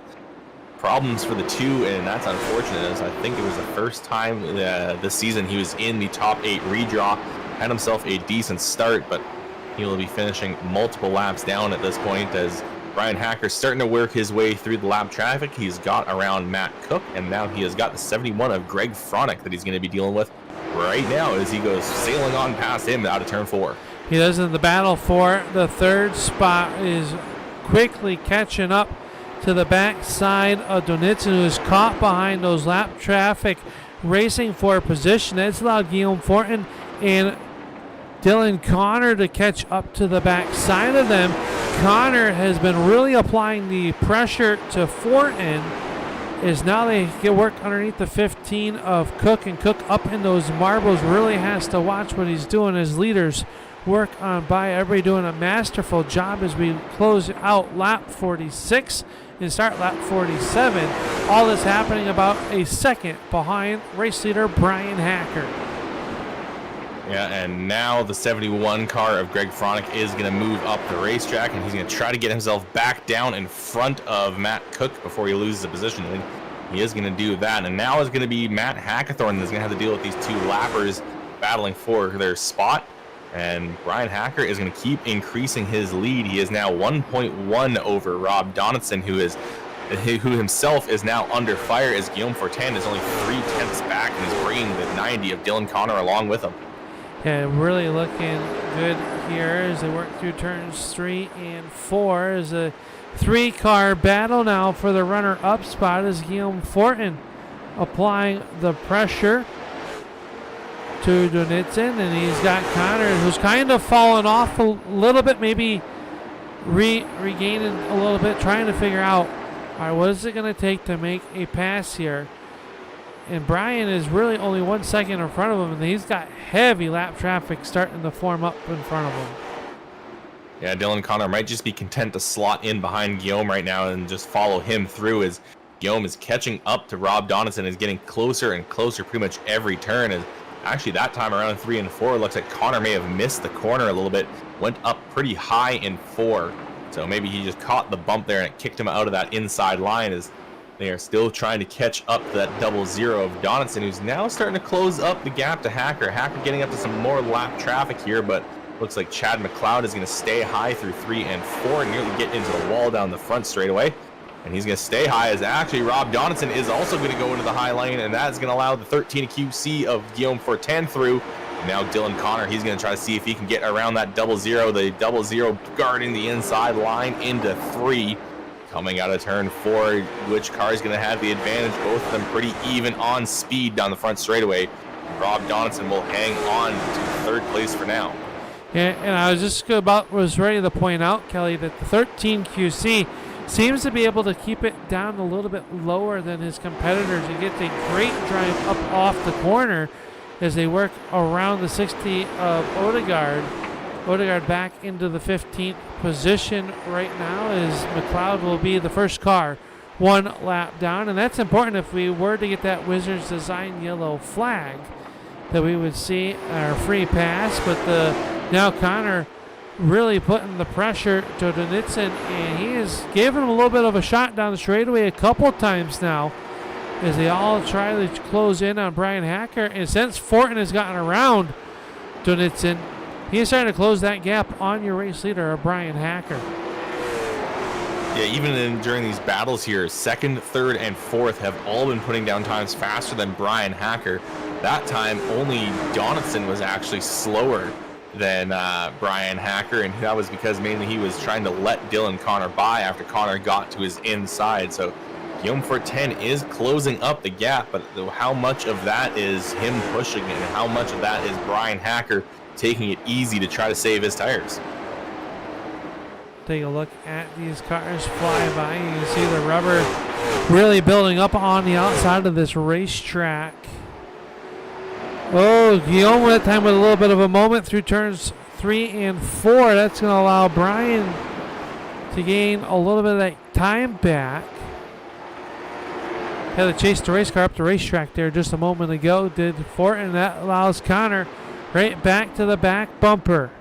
problems for the 2, and that's unfortunate, as I think it was the first time this season he was in the top 8 redraw. Had himself a decent start, but he will be finishing multiple laps down at this point as Brian Hacker's starting to work his way through the lap traffic. He's got around Matt Cook, and now he has got the 71 of Greg Fronick that he's going to be dealing with right now as he goes sailing on past him out of turn 4. He does in the battle for the 3rd spot, is quickly catching up to the back side of Donitson, who is caught behind those lap traffic, racing for position. That's allowed Guillaume Fortin and Dylan Connor to catch up to the back side of them. Connor has been really applying the pressure to Fortin as now they get work underneath the 15 of Cook, and Cook up in those marbles really has to watch what he's doing as leaders work on by. Everybody doing a masterful job as we close out lap 46 and start lap 47. All this happening about a second behind race leader Brian Hacker. Yeah, and now the 71 car of Greg Fronick is going to move up the racetrack, and he's going to try to get himself back down in front of Matt Cook before he loses the position. I think he is going to do that, and now it's going to be Matt Hackathorn that's going to have to deal with these 2 lappers battling for their spot, and Brian Hacker is going to keep increasing his lead. He is now 1.1 over Rob Donaldson, who himself is now under fire, as Guillaume Fortin is only 3/10 back and is bringing the 90 of Dylan Connor along with him. Yeah, really looking good here as they work through turns 3 and 4. As a 3-car battle now for the runner-up spot as Guillaume Fortin applying the pressure to Donitson, and he's got Connor, who's kind of fallen off a little bit, maybe regaining a little bit, trying to figure out, all right, what is it going to take to make a pass here? And Brian is really only 1 second in front of him, and he's got heavy lap traffic starting to form up in front of him. Yeah, Dylan Connor might just be content to slot in behind Guillaume right now and just follow him through, as Guillaume is catching up to Rob Donaldson, is getting closer and closer pretty much every turn. As actually that time around 3 and 4, it looks like Connor may have missed the corner a little bit, went up pretty high in 4. So maybe he just caught the bump there and it kicked him out of that inside line, as they are still trying to catch up to that 00 of Donaldson, who's now starting to close up the gap to Hacker. Hacker getting up to some more lap traffic here, but looks like Chad McLeod is going to stay high through 3 and 4 and nearly get into the wall down the front straightaway. And he's going to stay high, as actually Rob Donaldson is also going to go into the high lane, and that's going to allow the 13 QC of Guillaume Fortin through. And now Dylan Connor, he's going to try to see if he can get around that 00, the 00 guarding the inside line into 3. Coming out of turn 4, which car is going to have the advantage? Both of them pretty even on speed down the front straightaway. Rob Donaldson will hang on to 3rd place for now. Yeah, and I was ready to point out, Kelly, that the 13 QC seems to be able to keep it down a little bit lower than his competitors. He gets a great drive up off the corner as they work around the 60 of Odegaard. Odegaard back into the 15th position right now, as McLeod will be the first car 1 lap down. And that's important if we were to get that Wizards design yellow flag, that we would see our free pass. But now Connor really putting the pressure to Donitson, and he is giving him a little bit of a shot down the straightaway a couple times now, as they all try to close in on Brian Hacker. And since Fortin has gotten around Donitson, he's starting to close that gap on your race leader, Brian Hacker. Yeah, even during these battles here, 2nd, 3rd, and 4th have all been putting down times faster than Brian Hacker. That time, only Donaldson was actually slower than Brian Hacker, and that was because mainly he was trying to let Dylan Connor by after Connor got to his inside. So Guillaume Fortin is closing up the gap, but how much of that is him pushing it, and how much of that is Brian Hacker taking it easy to try to save his tires? Take a look at these cars fly by. You can see the rubber really building up on the outside of this racetrack. Oh, Guillaume that time with a little bit of a moment through turns 3 and 4. That's going to allow Brian to gain a little bit of that time back. Had to chase the race car up the racetrack there just a moment ago, did Fortin, and that allows Connor right back to the back bumper.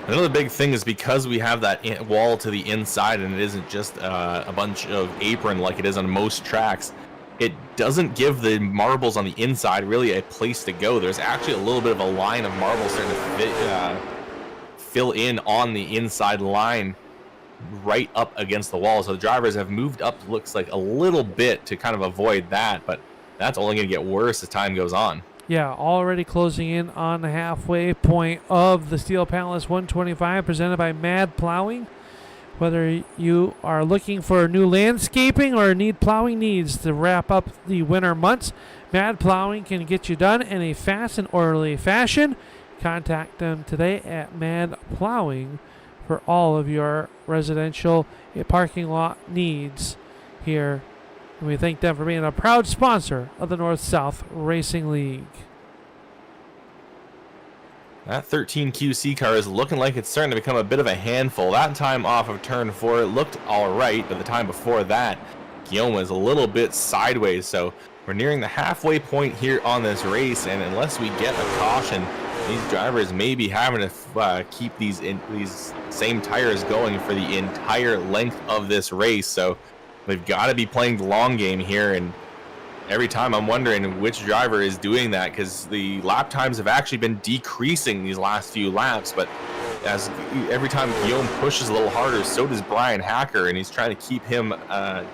Another big thing is because we have that wall to the inside, and it isn't just a bunch of apron like it is on most tracks, it doesn't give the marbles on the inside really a place to go. There's actually a little bit of a line of marbles starting to fill in on the inside line right up against the wall. So the drivers have moved up, looks like a little bit, to kind of avoid that, but that's only going to get worse as time goes on. Yeah, already closing in on the halfway point of the Steel Palace 125 presented by Mad Plowing. Whether you are looking for new landscaping or need plowing needs to wrap up the winter months, Mad Plowing can get you done in a fast and orderly fashion. Contact them today at Mad Plowing for all of your residential parking lot needs here. And we thank them for being a proud sponsor of the North-South Racing League. That 13 QC car is looking like it's starting to become a bit of a handful. That time off of turn 4, it looked all right, but the time before that, Guillaume was a little bit sideways. So we're nearing the halfway point here on this race, and unless we get a caution, these drivers may be having to keep these same tires going for the entire length of this race. So they've got to be playing the long game here, and every time I'm wondering which driver is doing that, because the lap times have actually been decreasing these last few laps, but as every time Guillaume pushes a little harder, so does Brian Hacker, and he's trying to keep him at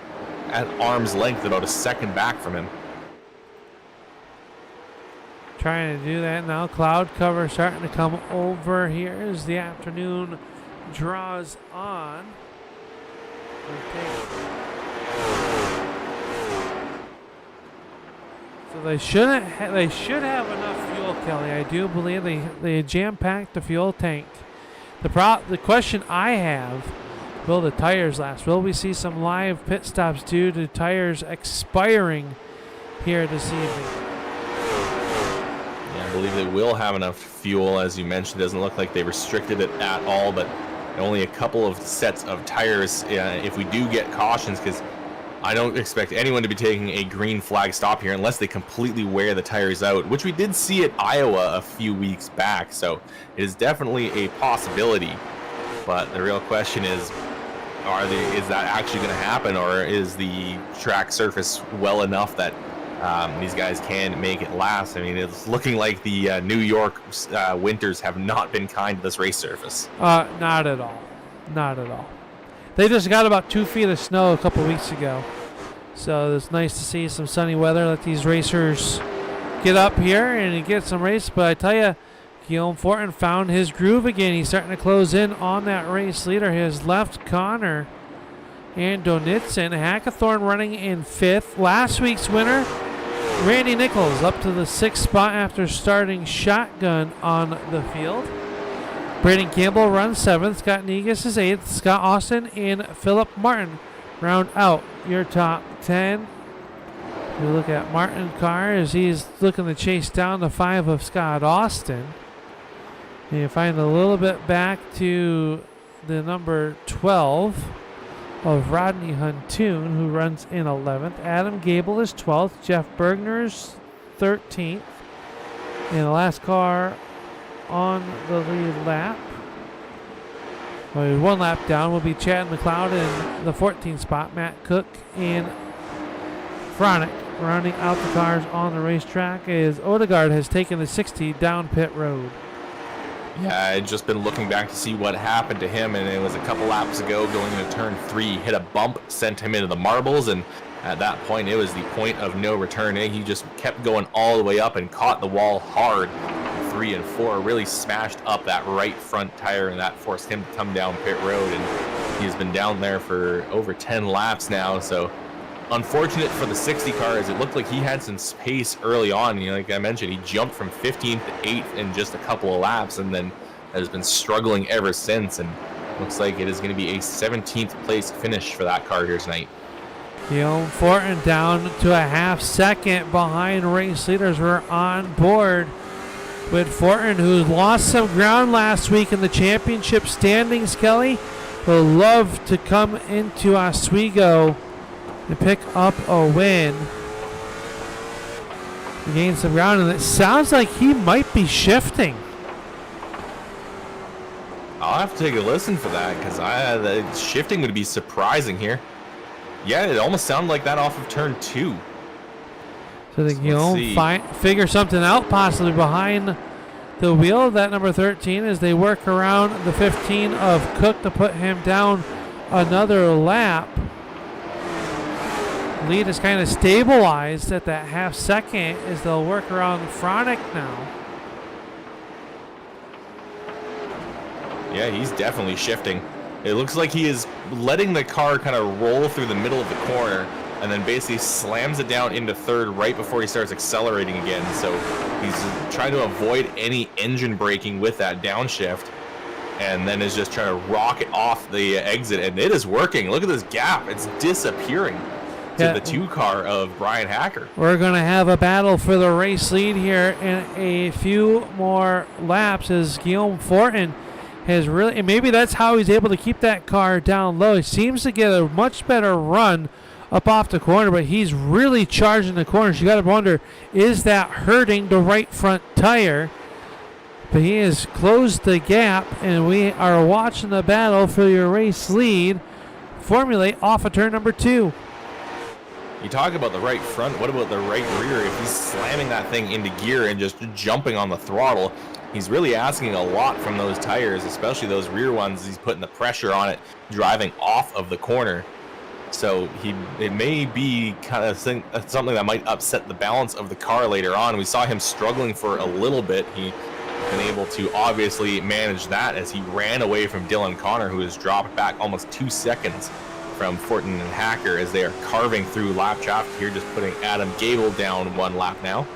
arm's length, about a second back from him. Trying to do that now. Cloud cover starting to come over here as the afternoon draws on. So they should have enough fuel, Kelly. I do believe they jam-packed the fuel tank. The question I have, will the tires last? Will we see some live pit stops due to tires expiring here this evening? Yeah, I believe they will have enough fuel. As you mentioned, it doesn't look like they restricted it at all, but and only a couple of sets of tires if we do get cautions, because I don't expect anyone to be taking a green flag stop here unless they completely wear the tires out, which we did see at Iowa a few weeks back. So it is definitely a possibility. But the real question is that actually going to happen, or is the track surface well enough that these guys can make it last? I mean, it's looking like the New York winters have not been kind to this race surface. Not at all. Not at all. They just got about 2 feet of snow a couple weeks ago. So it's nice to see some sunny weather. Let these racers get up here and get some race. But I tell you, Guillaume Fortin found his groove again. He's starting to close in on that race leader. His left, Connor and Donitsen. Hackathorn running in 5th. Last week's winner, Randy Nichols, up to the 6th spot after starting shotgun on the field. Braden Campbell runs 7th. Scott Negus is 8th. Scott Austin and Philip Martin round out your top 10. You look at Martin Carr as he's looking to chase down the 5 of Scott Austin. And you find a little bit back to the number 12 of Rodney Huntoon, who runs in 11th. Adam Gable is 12th. Jeff Bergner is 13th. And the last car on the lead lap, one lap down, will be Chad McLeod in the 14th spot. Matt Cook and Fronick rounding out the cars on the racetrack as Odegaard has taken the 60 down pit road. Yeah, I'd just been looking back to see what happened to him, and it was a couple laps ago going into turn 3, hit a bump, sent him into the marbles, and at that point it was the point of no return. And he just kept going all the way up and caught the wall hard. 3 and 4 really smashed up that right front tire, and that forced him to come down pit road, and he's been down there for over 10 laps now. So unfortunate for the 60 car, as it looked like he had some pace early on. You know, like I mentioned, he jumped from 15th to 8th in just a couple of laps, and then has been struggling ever since, and looks like it is going to be a 17th place finish for that car here tonight. Guillaume Fortin down to a half second behind race leaders. We're on board with Fortin, who lost some ground last week in the championship standings. Kelly will love to come into Oswego and pick up a win. Gain some ground, and it sounds like he might be shifting. I'll have to take a listen for that, because the shifting would be surprising here. Yeah, it almost sounded like that off of turn 2. So the Guillaume figure something out, possibly behind the wheel of that number 13 as they work around the 15 of Cook to put him down another lap. Lead is kind of stabilized at that half second as they'll work around Fronick now. Yeah, he's definitely shifting. It looks like he is letting the car kind of roll through the middle of the corner, and then basically slams it down into third right before he starts accelerating again. So he's trying to avoid any engine braking with that downshift, and then is just trying to rocket off the exit, and it is working. Look at this gap. It's disappearing to the 2 car of Brian Hacker. We're going to have a battle for the race lead here in a few more laps as Guillaume Fortin has really, and maybe that's how he's able to keep that car down low. He seems to get a much better run up off the corner, but he's really charging the corners. You got to wonder, is that hurting the right front tire? But he has closed the gap, and we are watching the battle for your race lead formulate off of turn number 2. You talk about the right front, what about the right rear? If he's slamming that thing into gear and just jumping on the throttle, he's really asking a lot from those tires, especially those rear ones. He's putting the pressure on it, driving off of the corner. So it may be kind of something that might upset the balance of the car later on. We saw him struggling for a little bit. He's been able to obviously manage that as he ran away from Dylan Connor, who has dropped back almost 2 seconds from Fortin and Hacker as they are carving through lap traffic here, just putting Adam Gable down 1 lap now.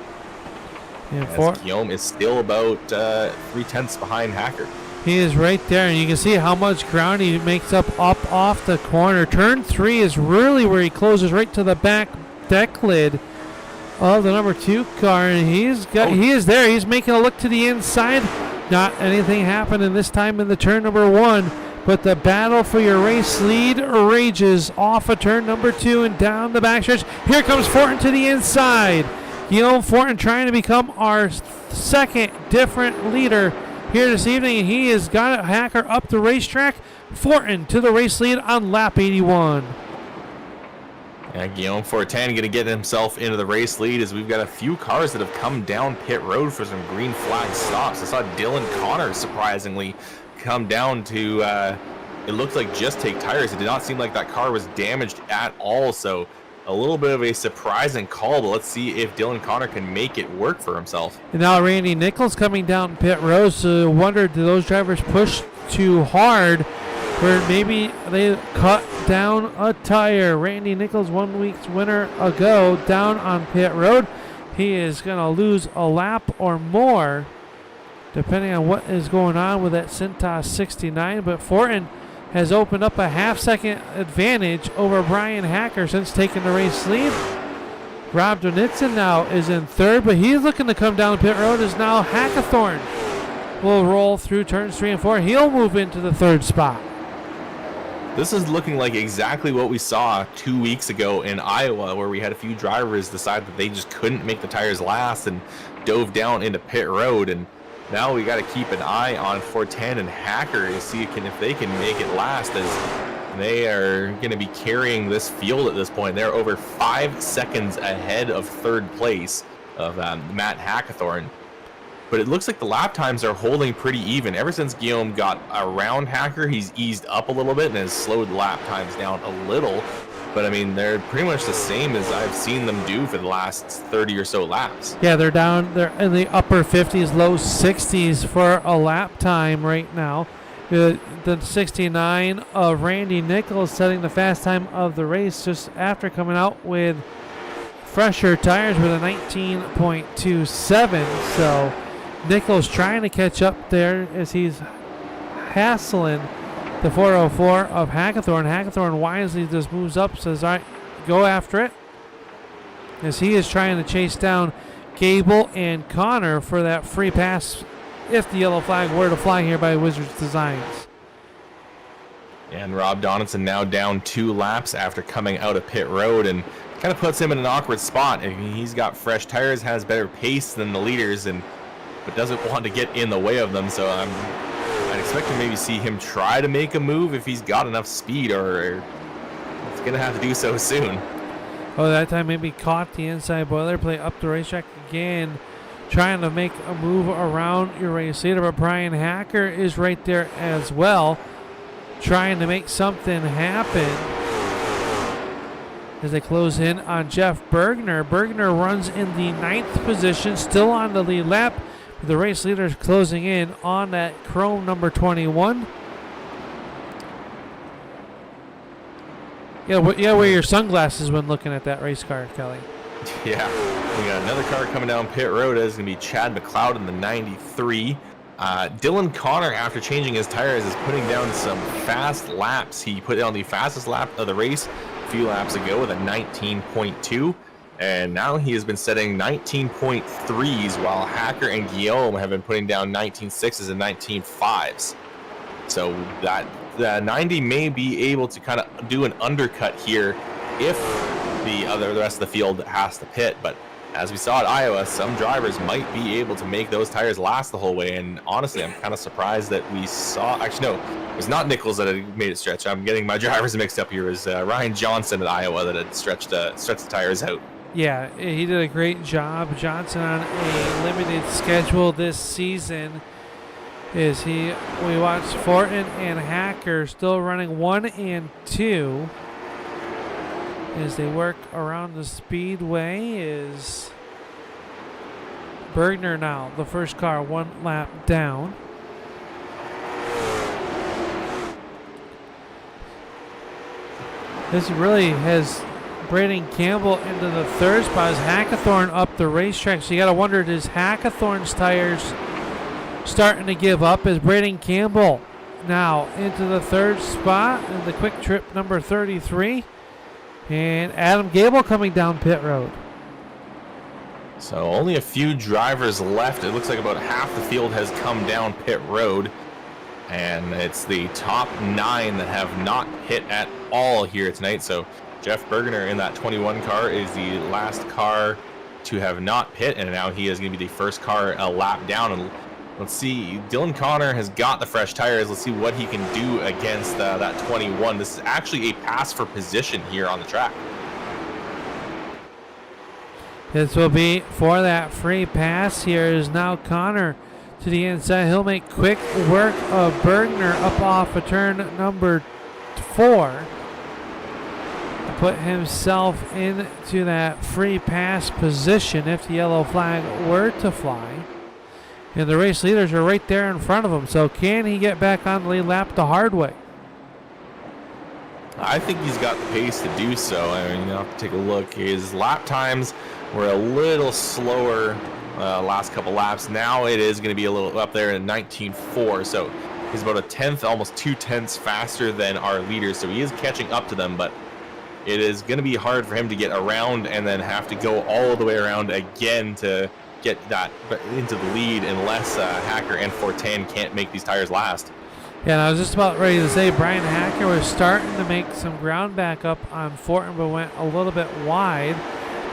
Yeah, Guillaume is still about 3/10 behind Hacker. He is right there, and you can see how much ground he makes up off the corner. Turn 3 is really where he closes right to the back deck lid of the number 2 car, and he is there. He's making a look to the inside. Not anything happening this time in the turn number 1, But the battle for your race lead rages off of turn number 2 and down the backstretch. Here comes Fortin to the inside. Guillaume Fortin trying to become our second different leader here this evening. He has got Hacker up the racetrack. Fortin to the race lead on lap 81. Yeah, Guillaume Fortin going to get himself into the race lead as we've got a few cars that have come down pit road for some green flag stops. I saw Dylan Connor surprisingly come down to, it looked like just take tires. It did not seem like that car was damaged at all, so a little bit of a surprising call, but let's see if Dylan Connor can make it work for himself. And now Randy Nichols coming down pit road, so wondered, do those drivers push too hard where maybe they cut down a tire? Randy Nichols, 1 week's winner ago, down on pit road. He is going to lose a lap or more depending on what is going on with that Cintas 69, but Fortin has opened up a half-second advantage over Brian Hacker since taking the race lead. Rob Donitson now is in third, but he's looking to come down pit road as now Hackathorn will roll through turns 3 and 4. He'll move into the third spot. This is looking like exactly what we saw 2 weeks ago in Iowa, where we had a few drivers decide that they just couldn't make the tires last and dove down into pit road. And now we got to keep an eye on Fortin and Hacker to see if they can make it last, as they are going to be carrying this field at this point. They're over 5 seconds ahead of third place of Matt Hackathorn. But it looks like the lap times are holding pretty even. Ever since Guillaume got around Hacker, he's eased up a little bit and has slowed lap times down a little. But I mean, they're pretty much the same as I've seen them do for the last 30 or so laps. Yeah, they're in the upper 50s, low 60s for a lap time right now. The 69 of Randy Nichols setting the fast time of the race just after coming out with fresher tires with a 19.27. So Nichols trying to catch up there as he's hassling the 404 of Hackathorn. Hackathorn wisely just moves up, says, all right, go after it, as he is trying to chase down Gable and Connor for that free pass if the yellow flag were to fly here by Wizards Designs. And Rob Donaldson now down 2 laps after coming out of pit road, and kind of puts him in an awkward spot. I mean, he's got fresh tires, has better pace than the leaders, but doesn't want to get in the way of them. So I'd expect to maybe see him try to make a move if he's got enough speed, or he's going to have to do so soon. Oh, that time maybe caught the inside boilerplate up the racetrack again, trying to make a move around your race leader. But Brian Hacker is right there as well, trying to make something happen as they close in on Jeff Bergner. Bergner runs in the 9th position, still on the lead lap. The race leader is closing in on that chrome number 21. Yeah, wear your sunglasses when looking at that race car, Kelly. Yeah, we got another car coming down pit road. It's going to be Chad McLeod in the 93. Dylan Connor, after changing his tires, is putting down some fast laps. He put down the fastest lap of the race a few laps ago with a 19.2. And now he has been setting 19.3s, while Hacker and Guillaume have been putting down 19.6s and 19.5s. So that 90 may be able to kind of do an undercut here if the rest of the field has to pit. But as we saw at Iowa, some drivers might be able to make those tires last the whole way. And honestly, I'm kind of surprised that we saw. Actually, no, it was not Nichols that had made it stretch. I'm getting my drivers mixed up here. It was Ryan Johnson at Iowa that had stretched the tires out. Yeah, he did a great job. Johnson on a limited schedule this season. We watched Fortin and Hacker still running 1 and 2 as they work around the speedway. Is Bergner now the first car 1 lap down. This really has Braden Campbell into the third spot as Hackathorn up the racetrack. So you got to wonder, is Hackathorn's tires starting to give up? As Braden Campbell now into the third spot in the quick trip number 33. And Adam Gable coming down pit road. So only a few drivers left. It looks like about half the field has come down pit road. And it's the top 9 that have not hit at all here tonight. So Jeff Bergener in that 21 car is the last car to have not hit, and now he is going to be the first car a lap down. And let's see, Dylan Connor has got the fresh tires. Let's see what he can do against that 21. This is actually a pass for position here on the track. This will be for that free pass. Here is now Connor to the inside. He'll make quick work of Bergner up off of turn number 4 to put himself into that free pass position if the yellow flag were to fly. And the race leaders are right there in front of him. So can he get back on the lead lap the hard way? I think he's got the pace to do so. I mean, you have to take a look. His lap times were a little slower last couple laps. Now it is going to be a little up there in 19.4. So he's about a tenth, almost 2 tenths faster than our leaders. So he is catching up to them, but it is going to be hard for him to get around and then have to go all the way around again to get that into the lead unless Hacker and Fortin can't make these tires last. Yeah, and I was just about ready to say Brian Hacker was starting to make some ground back up on Fortin, but went a little bit wide.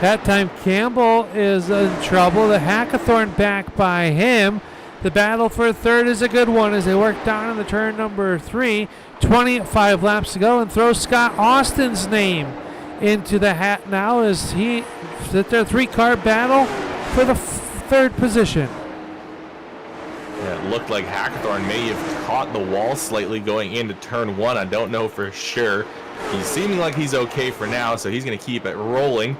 That time Campbell is in trouble. The Hackathorn back by him. The battle for third is a good one as they work down in the turn number 3. 25 laps to go, and throw Scott Austin's name into the hat now as he at their 3-car battle for the third position. Yeah, it looked like Hackathorn may have caught the wall slightly going into turn 1. I don't know for sure. He's seeming like he's okay for now, so he's going to keep it rolling.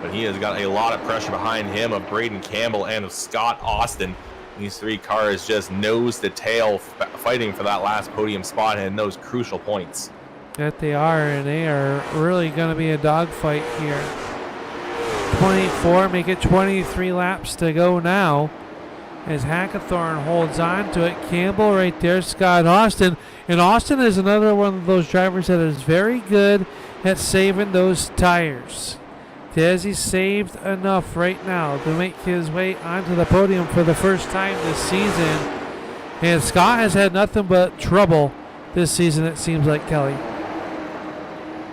But he has got a lot of pressure behind him of Braden Campbell and of Scott Austin. These 3 cars just nose to tail fighting for that last podium spot and those crucial points. That they are, and they are really going to be a dogfight here. 24, make it 23 laps to go now as Hackathorn holds on to it. Campbell right there, Scott Austin. And Austin is another one of those drivers that is very good at saving those tires. Desi saved enough right now to make his way onto the podium for the first time this season. And Scott has had nothing but trouble this season, it seems like, Kelly.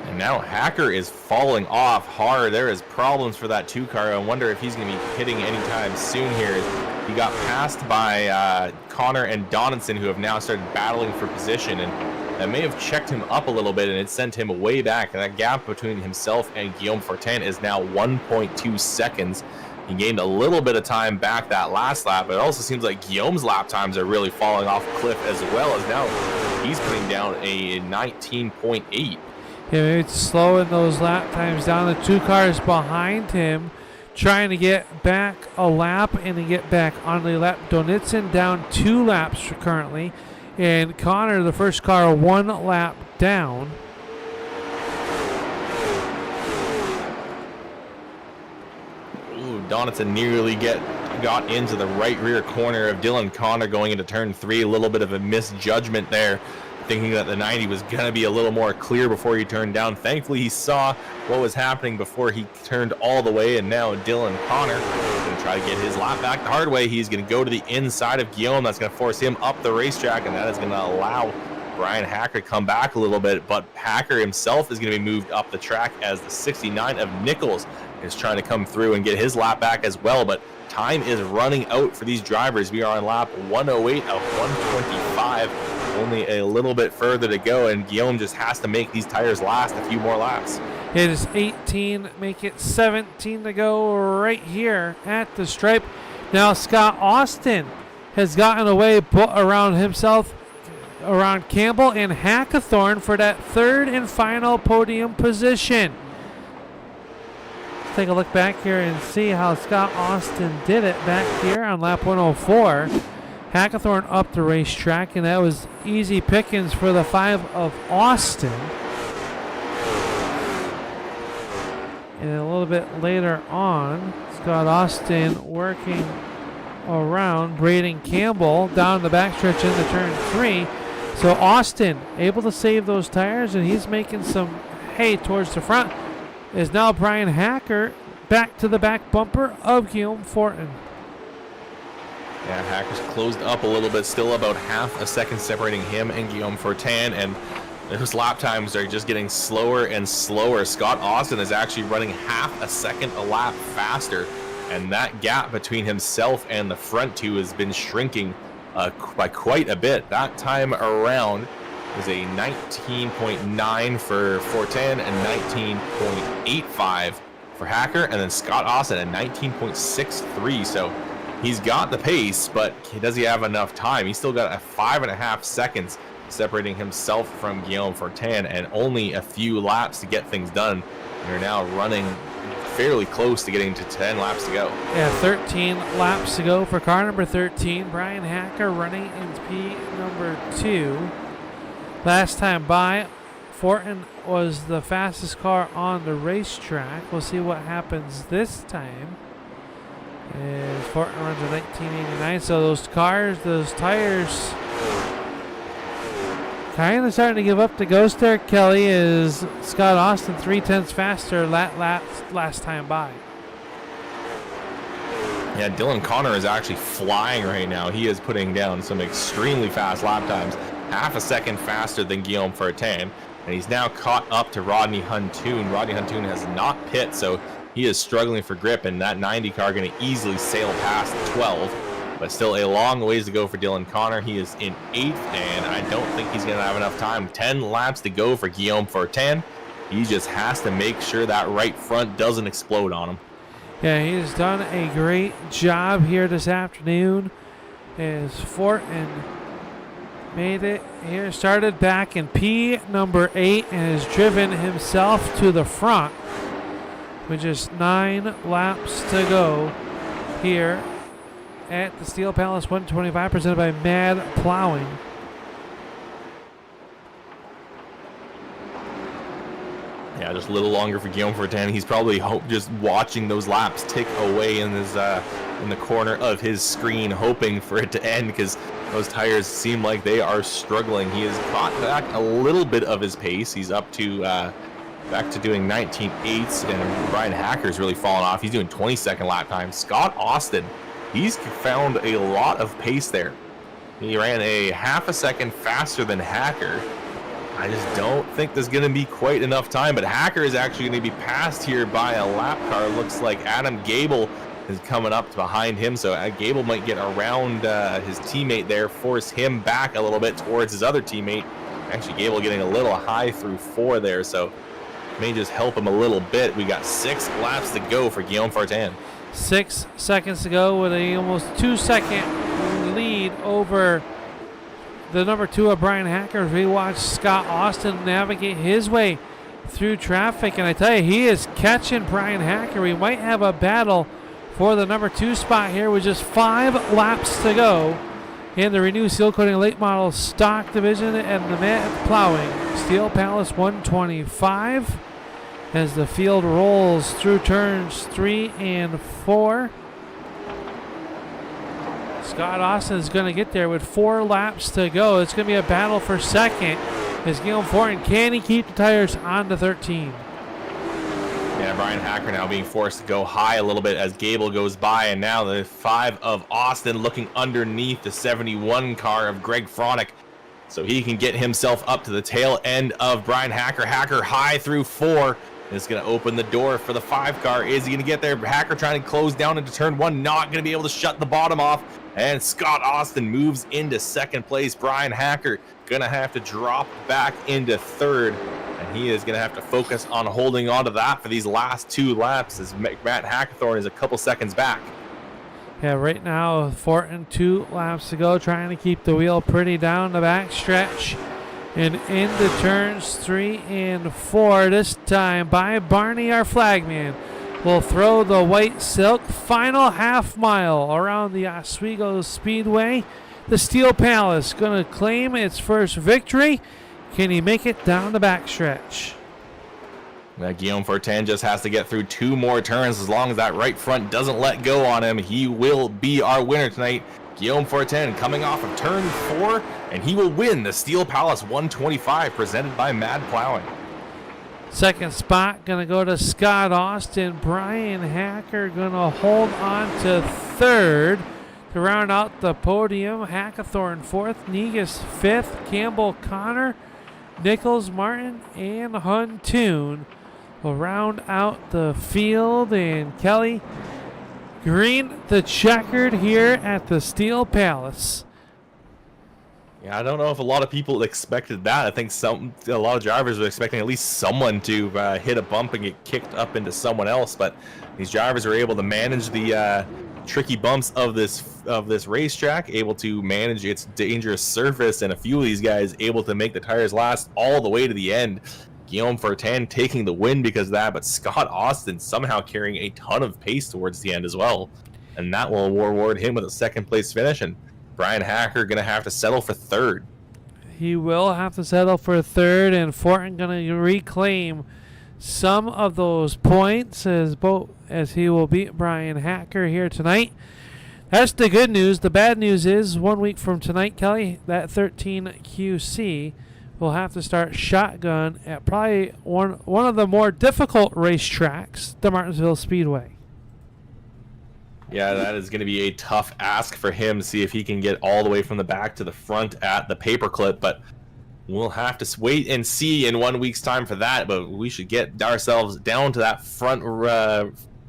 And now Hacker is falling off hard. There is problems for that 2-car. I wonder if he's going to be hitting anytime soon here. He got passed by Connor and Donaldson, who have now started battling for position. And that may have checked him up a little bit, and it sent him way back. And that gap between himself and Guillaume Fortin is now 1.2 seconds. He gained a little bit of time back that last lap, but it also seems like Guillaume's lap times are really falling off a cliff as well, as now he's putting down a 19.8. Yeah, maybe it's slowing those lap times down. The 2 cars behind him trying to get back a lap and to get back on the lap. Donitson down 2 laps currently. And Connor, the first car, 1 lap down. Ooh, Donaldson nearly got into the right rear corner of Dylan Connor going into turn 3. A little bit of a misjudgment there, thinking that the 90 was going to be a little more clear before he turned down. Thankfully, he saw what was happening before he turned all the way, and now Dylan Connor is going to try to get his lap back the hard way. He's going to go to the inside of Guillaume. That's going to force him up the racetrack, and that is going to allow Brian Hacker to come back a little bit, but Hacker himself is going to be moved up the track as the 69 of Nichols is trying to come through and get his lap back as well, but time is running out for these drivers. We are on lap 108 of 125. Only a little bit further to go, and Guillaume just has to make these tires last a few more laps. It is 18, make it 17 to go right here at the stripe. Now Scott Austin has gotten away, put around himself, around Campbell and Hackathorn for that 3rd and final podium position. Let's take a look back here and see how Scott Austin did it back here on lap 104. Hackathorn up the racetrack, and that was easy pickings for the 5 of Austin. And a little bit later on, Scott Austin working around Braden Campbell down the backstretch into turn 3. So Austin able to save those tires, and he's making some hay towards the front. Is now Brian Hacker back to the back bumper of Guillaume Fortin. Yeah, Hacker's closed up a little bit, still about half a second separating him and Guillaume Fortin, and those lap times are just getting slower and slower. Scott Austin is actually running half a second a lap faster, and that gap between himself and the front two has been shrinking by quite a bit. That time around was a 19.9 for Fortin and 19.85 for Hacker, and then Scott Austin at 19.63. So he's got the pace, but does he have enough time? He's still got a 5.5 seconds separating himself from Guillaume Fortin, and only a few laps to get things done. They're now running fairly close to getting to 10 laps to go. Yeah, 13 laps to go for car number 13. Brian Hacker running in P number 2. Last time by, Fortin was the fastest car on the racetrack. We'll see what happens this time. As Fortin runs a 1989, so those tires kind of starting to give up the ghost there, Kelly, is Scott Austin 3/10 faster last time by. Yeah, Dylan Connor is actually flying right now. He is putting down some extremely fast lap times, half a second faster than Guillaume Fortin, and he's now caught up to Rodney Huntoon. Rodney Huntoon has not pit, so he is struggling for grip, and that 90 car going to easily sail past 12. But still a long ways to go for Dylan Connor. He is in 8th, and I don't think he's going to have enough time. 10 laps to go for Guillaume Fortin. He just has to make sure that right front doesn't explode on him. Yeah, he's done a great job here this afternoon. As Fortin made it here, started back in P number 8 and has driven himself to the front with just 9 laps to go here at the Steel Palace 125, presented by Mad Plowing. Yeah, just a little longer for Guillaume Fortin. He's probably just watching those laps tick away in his in the corner of his screen, hoping for it to end, because those tires seem like they are struggling. He has caught back a little bit of his pace. He's up to back to doing 19.8s, and Brian Hacker's really fallen off. He's doing 22nd lap time. Scott Austin, he's found a lot of pace there. He ran a half a second faster than Hacker. I just don't think there's going to be quite enough time, but Hacker is actually going to be passed here by a lap car. Looks like Adam Gable is coming up behind him, so Gable might get around his teammate there, force him back a little bit towards his other teammate. Actually, Gable getting a little high through 4 there, so may just help him a little bit. We got 6 laps to go for Guillaume Fortin. 6 seconds to go with a almost 2-second lead over the number 2 of Brian Hacker. We watch Scott Austin navigate his way through traffic, and I tell you, he is catching Brian Hacker. We might have a battle for the number 2 spot here with just 5 laps to go in the Renu Sealcoating Late Model Stock Division and the Mad Plowing Steel Palace 125 as the field rolls through turns 3 and 4. Scott Austin is going to get there with 4 laps to go. It's going to be a battle for second. As Guillaume Fortin, can he keep the tires on the 13? Yeah, Brian Hacker now being forced to go high a little bit as Gable goes by, and now the 5 of Austin looking underneath the 71 car of Greg Fronick, so he can get himself up to the tail end of Brian Hacker. Hacker high through 4. It's going to open the door for the 5 car. Is he going to get there? Hacker trying to close down into turn 1, not going to be able to shut the bottom off. And Scott Austin moves into second place. Brian Hacker going to have to drop back into 3rd. And he is going to have to focus on holding on to that for these last 2 laps as Matt Hackathorn is a couple seconds back. Yeah, right now, Fortin 2 laps to go, trying to keep the wheel pretty down the back stretch. And into turns 3 and 4, this time by Barney, our flagman, will throw the white silk. Final half mile around the Oswego Speedway. The Steel Palace going to claim its first victory. Can he make it down the backstretch? Guillaume Fortin just has to get through 2 more turns. As long as that right front doesn't let go on him, he will be our winner tonight. Guillaume Fortin coming off of turn 4, and he will win the Steel Palace 125 presented by Mad Plowing. Second spot going to go to Scott Austin. Brian Hacker going to hold on to 3rd. To round out the podium, Hackathorn 4th, Negus 5th, Campbell Connor, Nichols Martin, and Huntoon will round out the field. And Kelly, green the checkered here at the Steel Palace. Yeah, I don't know if a lot of people expected that. I think a lot of drivers were expecting at least someone to hit a bump and get kicked up into someone else, but these drivers were able to manage the tricky bumps of this racetrack, able to manage its dangerous surface, and a few of these guys able to make the tires last all the way to the end. Guillaume Fortin taking the win because of that, but Scott Austin somehow carrying a ton of pace towards the end as well, and that will reward him with a second place finish. And Brian Hacker going to have to settle for third. He will have to settle for third, and Fortin going to reclaim some of those points as he will beat Brian Hacker here tonight. That's the good news. The bad news is 1 week from tonight, Kelly, that 13 QC will have to start shotgun at probably one of the more difficult racetracks, the Martinsville Speedway. Yeah, that is going to be a tough ask for him to see if he can get all the way from the back to the front at the paperclip, but we'll have to wait and see in 1 week's time for that. But we should get ourselves down to that front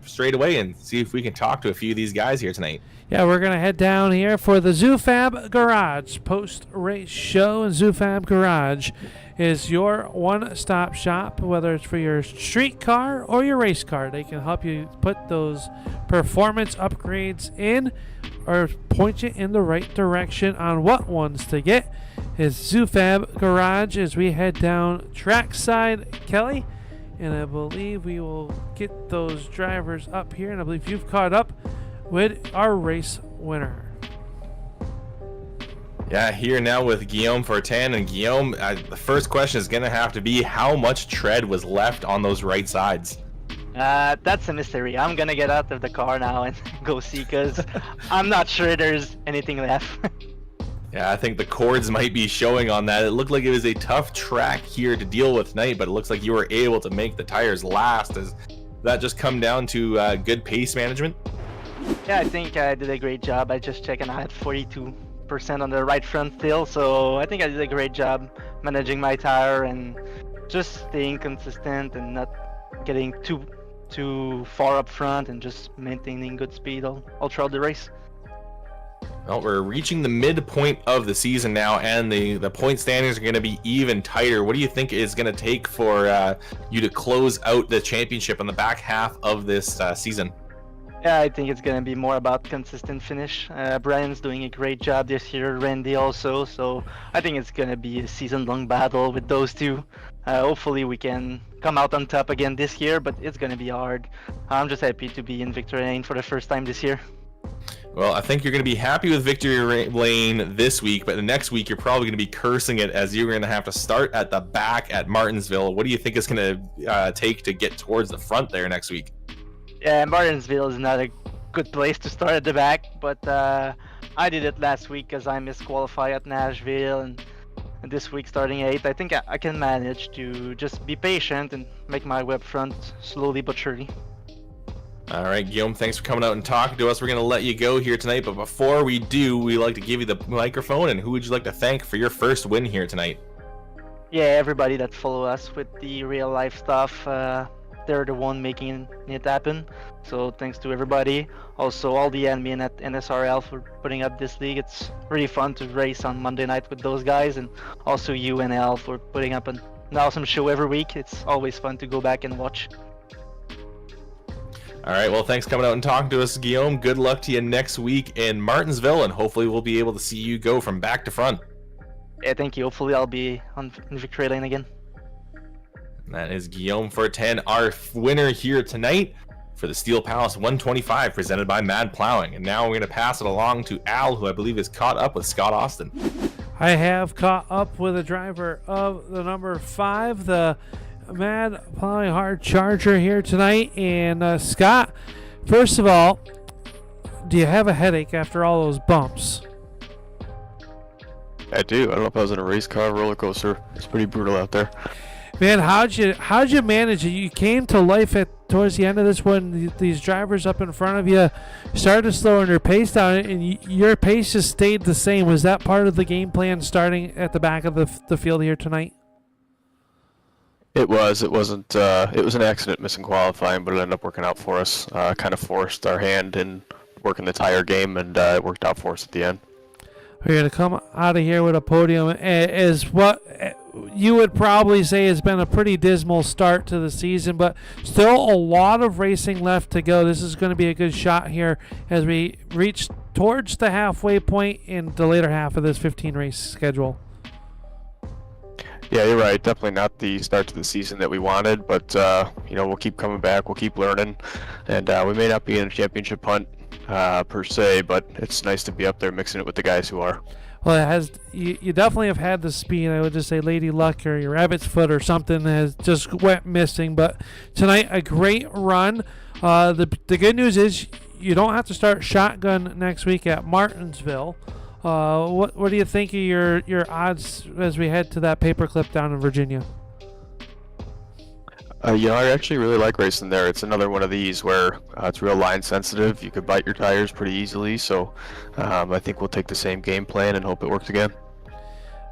straight away and see if we can talk to a few of these guys here tonight. Yeah, we're going to head down here for the Zoofab Garage post-race show. And Zoofab Garage is your one-stop shop, whether it's for your street car or your race car. They can help you put those performance upgrades in or point you in the right direction on what ones to get. It's Zoofab Garage as we head down trackside, Kelly. And I believe we will get those drivers up here. And I believe you've caught up with our race winner. Yeah, here now with Guillaume Fortin. And Guillaume, the first question is going to have to be how much tread was left on those right sides? That's a mystery. I'm gonna get out of the car now and go see, because I'm not sure there's anything left. Yeah, I think the cords might be showing on that. It looked like it was a tough track here to deal with tonight, but it looks like you were able to make the tires last. Does that just come down to good pace management? Yeah, I think I did a great job. I just checked and I had 42% on the right front still, so I think I did a great job managing my tire and just staying consistent and not getting too far up front and just maintaining good speed all throughout the race. Well, we're reaching the midpoint of the season now, and the point standings are going to be even tighter. What do you think is going to take for you to close out the championship on the back half of this season? Yeah, I think it's going to be more about consistent finish. Brian's doing a great job this year, Randy also, so I think it's going to be a season-long battle with those two. Hopefully we can come out on top again this year, but it's going to be hard. I'm just happy to be in victory lane for the first time this year. Well, I think you're going to be happy with victory lane this week, but the next week you're probably going to be cursing it as you're going to have to start at the back at Martinsville. What do you think it's going to take to get towards the front there next week? Yeah, Martinsville is not a good place to start at the back, but I did it last week because I misqualified at Nashville, and this week starting 8th. I think I can manage to just be patient and make my way up front slowly but surely. All right, Guillaume, thanks for coming out and talking to us. We're going to let you go here tonight, but before we do, we like to give you the microphone, and who would you like to thank for your first win here tonight? Yeah, everybody that follow us with the real life stuff. They're the one making it happen. So thanks to everybody. Also all the admin at NSRL for putting up this league. It's really fun to race on Monday night with those guys, and also UNL for putting up an awesome show every week. It's always fun to go back and watch. All right, well, thanks for coming out and talking to us, Guillaume. Good luck to you next week in Martinsville, and hopefully we'll be able to see you go from back to front. Yeah, thank you. Hopefully I'll be in victory lane again. And that is Guillaume Fortin, our winner here tonight for the Steel Palace 125, presented by Mad Plowing. And now we're going to pass it along to Al, who I believe is caught up with Scott Austin. I have caught up with a driver of the number 5, the Mad Plowing Hard Charger here tonight. And Scott, first of all, do you have a headache after all those bumps? I do. I don't know if I was in a race car or roller coaster. It's pretty brutal out there. Man, how'd you manage it? You came to life at towards the end of this one, these drivers up in front of you started slowing their pace down, and your pace just stayed the same. Was that part of the game plan starting at the back of the field here tonight? It was. It wasn't. It was an accident missing qualifying, but it ended up working out for us. Kind of forced our hand in working the tire game, and it worked out for us at the end. We're going to come out of here with a podium as what you would probably say has been a pretty dismal start to the season, but still a lot of racing left to go. This is going to be a good shot here as we reach towards the halfway point in the later half of this 15-race schedule. Yeah, you're right. Definitely not the start to the season that we wanted, but we'll keep coming back. We'll keep learning, and we may not be in a championship hunt per se, but it's nice to be up there mixing it with the guys who are. Well, it has. You definitely have had the speed. I would just say Lady Luck or your Rabbit's Foot or something has just went missing. But tonight, a great run. The good news is you don't have to start shotgun next week at Martinsville. What do you think of your odds as we head to that paperclip down in Virginia? I actually really like racing there. It's another one of these where it's real line sensitive. You could bite your tires pretty easily, so I think we'll take the same game plan and hope it works again.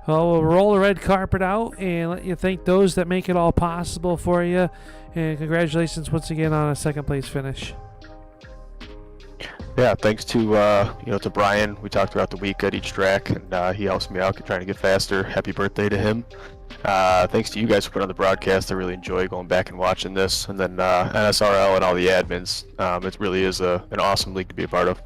Well, we'll roll the red carpet out and let you thank those that make it all possible for you. And congratulations once again on a second place finish. Yeah, thanks to to Brian. We talked about the week at each track, and he helps me out trying to get faster. Happy birthday to him. Thanks to you guys for putting on the broadcast. I really enjoy going back and watching this. And then NSRL and all the admins. It really is an awesome league to be a part of.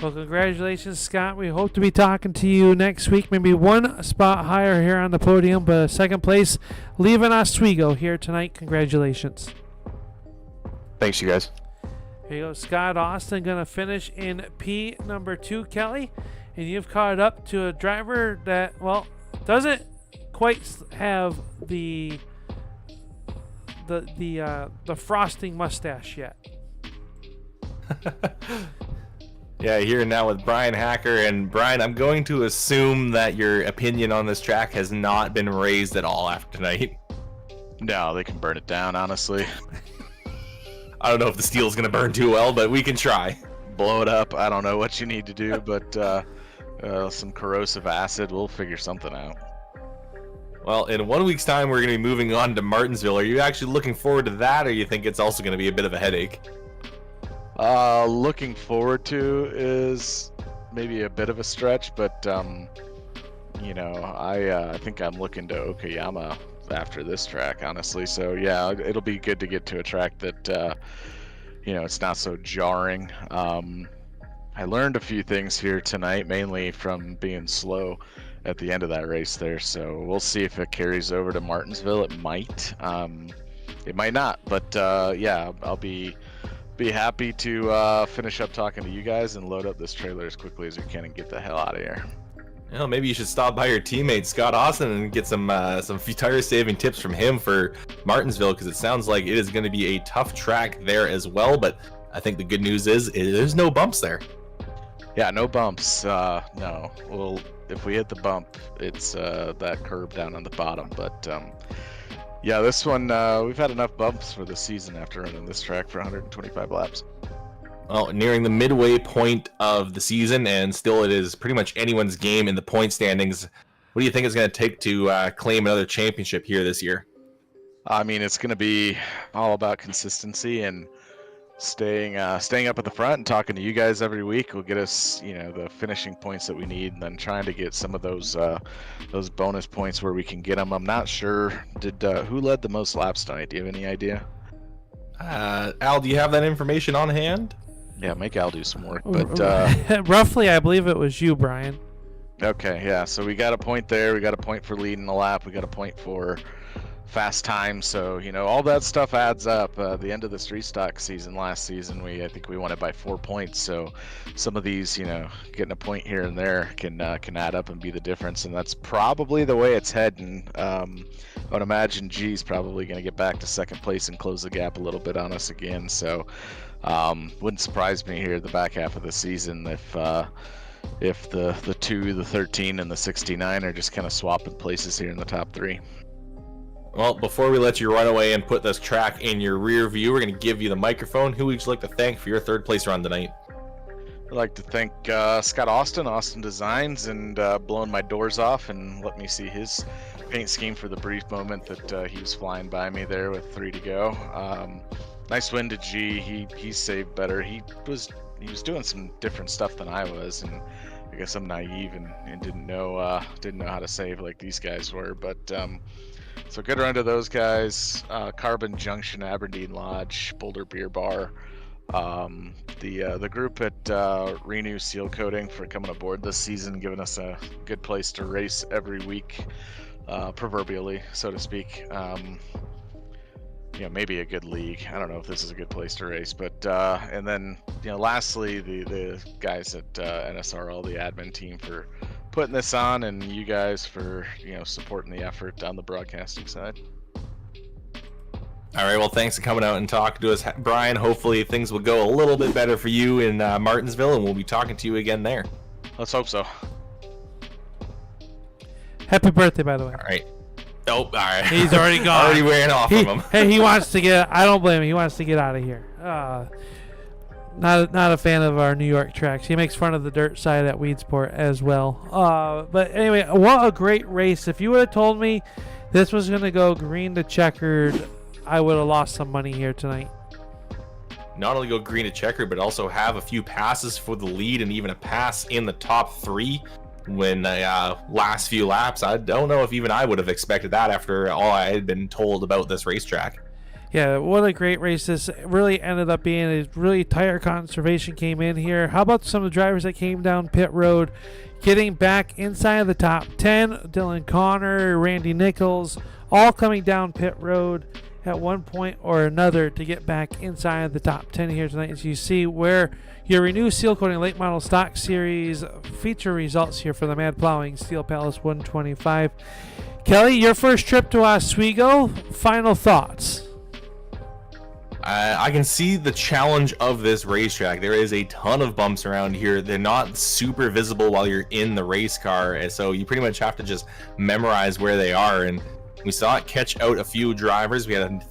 Well, congratulations, Scott. We hope to be talking to you next week. Maybe one spot higher here on the podium, but second place, leaving Oswego here tonight. Congratulations. Thanks, you guys. Here you go, Scott Austin going to finish in P number 2, Kelly. And you've caught up to a driver that, well, doesn't quite have the frosting mustache yet. Yeah, here now with Brian Hacker. And Brian, I'm going to assume that your opinion on this track has not been raised at all after tonight. No, they can burn it down, honestly. I don't know if the steel's going to burn too well, but we can try. Blow it up. I don't know what you need to do, but some corrosive acid, we'll figure something out. Well, in 1 week's time, we're going to be moving on to Martinsville. Are you actually looking forward to that, or you think it's also going to be a bit of a headache? Looking forward to is maybe a bit of a stretch, but I think I'm looking to Okayama after this track, honestly. So yeah, it'll be good to get to a track that it's not so jarring. I learned a few things here tonight, mainly from being slow at the end of that race there, so we'll see if it carries over to Martinsville. It might not, but I'll be happy to finish up talking to you guys and load up this trailer as quickly as we can and get the hell out of here. Well, maybe you should stop by your teammate Scott Austin and get some few tire saving tips from him for Martinsville, because it sounds like it is going to be a tough track there as well. But I think the good news is there's no bumps there. Yeah, no bumps. No. Well, if we hit the bump, it's that curb down on the bottom. But this one, we've had enough bumps for the season after running this track for 125 laps. Well, nearing the midway point of the season, and still it is pretty much anyone's game in the point standings. What do you think it's going to take to claim another championship here this year? I mean, it's going to be all about consistency and staying up at the front and talking to you guys every week will get us, the finishing points that we need, and then trying to get some of those bonus points where we can get them. I'm not sure. Who led the most laps tonight? Do you have any idea? Al, do you have that information on hand? Yeah, make Al do some work. But roughly, I believe it was you, Brian. Okay, yeah. So we got a point there. We got a point for leading the lap. We got a point for fast time. So all that stuff adds up. The end of the street stock season last season, I think we won it by 4 points. So some of these, getting a point here and there can add up and be the difference. And that's probably the way it's heading. I would imagine G's probably going to get back to second place and close the gap a little bit on us again. So wouldn't surprise me here the back half of the season if the 2, the 13, and the 69 are just kind of swapping places here in the top 3. Well, before we let you run away and put this track in your rear view, we're going to give you the microphone. Who would you like to thank for your third place run tonight? I'd like to thank Scott Austin Designs, and blowing my doors off and let me see his paint scheme for the brief moment that he was flying by me there with 3 to go. Nice win to G. He saved better. He was doing some different stuff than I was, and I guess I'm naive and didn't know how to save like these guys were. But so good run to those guys. Carbon Junction, Aberdeen Lodge, Boulder Beer Bar. The group at Renu Sealcoating for coming aboard this season, giving us a good place to race every week, proverbially, so to speak. Maybe a good league. I don't know if this is a good place to race, but and then lastly, the guys at NSRL, the admin team, for putting this on, and you guys for supporting the effort on the broadcasting side. All right, well, thanks for coming out and talking to us, Brian. Hopefully things will go a little bit better for you in Martinsville, and we'll be talking to you again there. Let's hope so. Happy birthday, by the way. All right. Oh, all right. He's already gone. Already wearing off from him. Hey, he wants to get. I don't blame him. He wants to get out of here. Not a fan of our New York tracks. He makes fun of the dirt side at Weedsport as well. But anyway, what a great race! If you would have told me this was going to go green to checkered, I would have lost some money here tonight. Not only go green to checkered, but also have a few passes for the lead and even a pass in the top 3 when last few laps. I don't know if even I would have expected that after all I had been told about this racetrack. Yeah, what a great race this really ended up being. A really tire conservation came in here. How about some of the drivers that came down pit road getting back inside of the top 10? Dylan Connor, Randy Nichols, all coming down pit road at one point or another to get back inside of the top 10 here tonight. As you see where your Renu Sealcoating Late Model Stock Series feature results here for the Mad Plowing Steel Palace 125. Kelly, your first trip to Oswego, final thoughts? I can see the challenge of this racetrack. There is a ton of bumps around here. They're not super visible while you're in the race car, and so you pretty much have to just memorize where they are. And we saw it catch out a few drivers. We had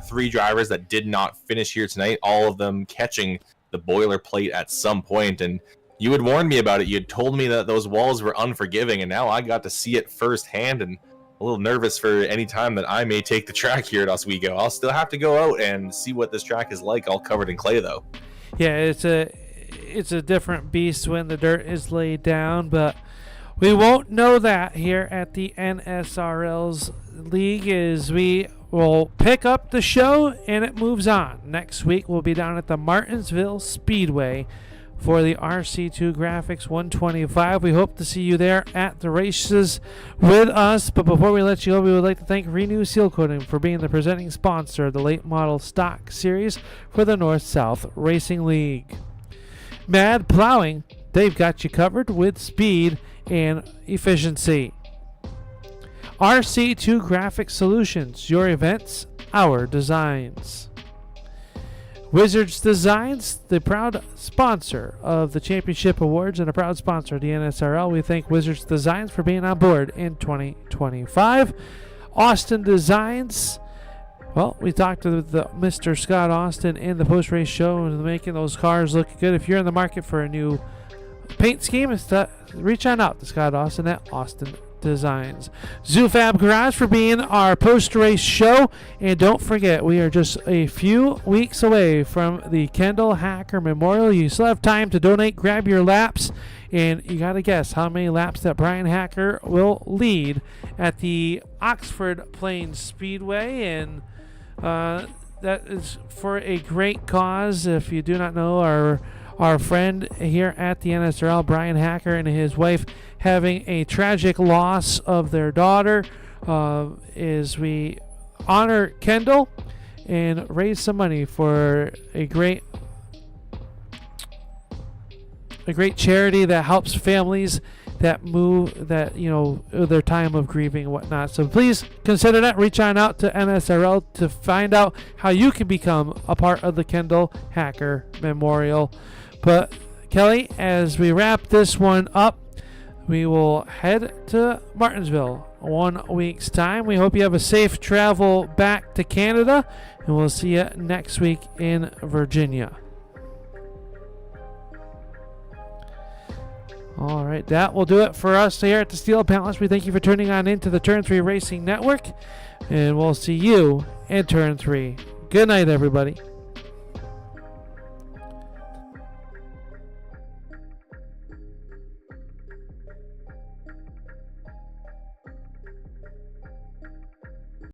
3 drivers that did not finish here tonight, all of them catching the boilerplate at some point. And you had warned me about it. You had told me that those walls were unforgiving, and now I got to see it firsthand, and a little nervous for any time that I may take the track here at Oswego. I'll still have to go out and see what this track is like, all covered in clay, though. Yeah, it's a different beast when the dirt is laid down, but we won't know that here at the NSRL's league as we will pick up the show and it moves on. Next week we'll be down at the Martinsville Speedway for the RC2 Graphics 125. We hope to see you there at the races with us. But before we let you go, we would like to thank Renu Sealcoating for being the presenting sponsor of the Late Model Stock Series for the North-South Racing League. Mad Plowing, they've got you covered with speed and efficiency. RC2 Graphics Solutions, your events, our designs. Wizards Designs, the proud sponsor of the Championship Awards and a proud sponsor of the NSRL. We thank Wizards Designs for being on board in 2025. Austin Designs, well, we talked to the Mr. Scott Austin in the post-race show and making those cars look good. If you're in the market for a new paint scheme, reach on out to Scott Austin at Austin Designs. Zoofab Garage for being our post-race show. And don't forget, we are just a few weeks away from the Kendall Hacker Memorial. You still have time to donate, grab your laps, and you got to guess how many laps that Brian Hacker will lead at the Oxford Plains Speedway. And that is for a great cause. If you do not know, our friend here at the NSRL, Brian Hacker, and his wife having a tragic loss of their daughter, as we honor Kendall and raise some money for a great charity that helps families that move, that, their time of grieving and whatnot. So please consider that. Reach on out to NSRL to find out how you can become a part of the Kendall Hacker Memorial. But Kelly, as we wrap this one up, we will head to Martinsville 1 week's time. We hope you have a safe travel back to Canada, and we'll see you next week in Virginia. All right, that will do it for us here at the Steel Palace. We thank you for tuning on into the Turn 3 Racing Network, and we'll see you in Turn 3. Good night, everybody.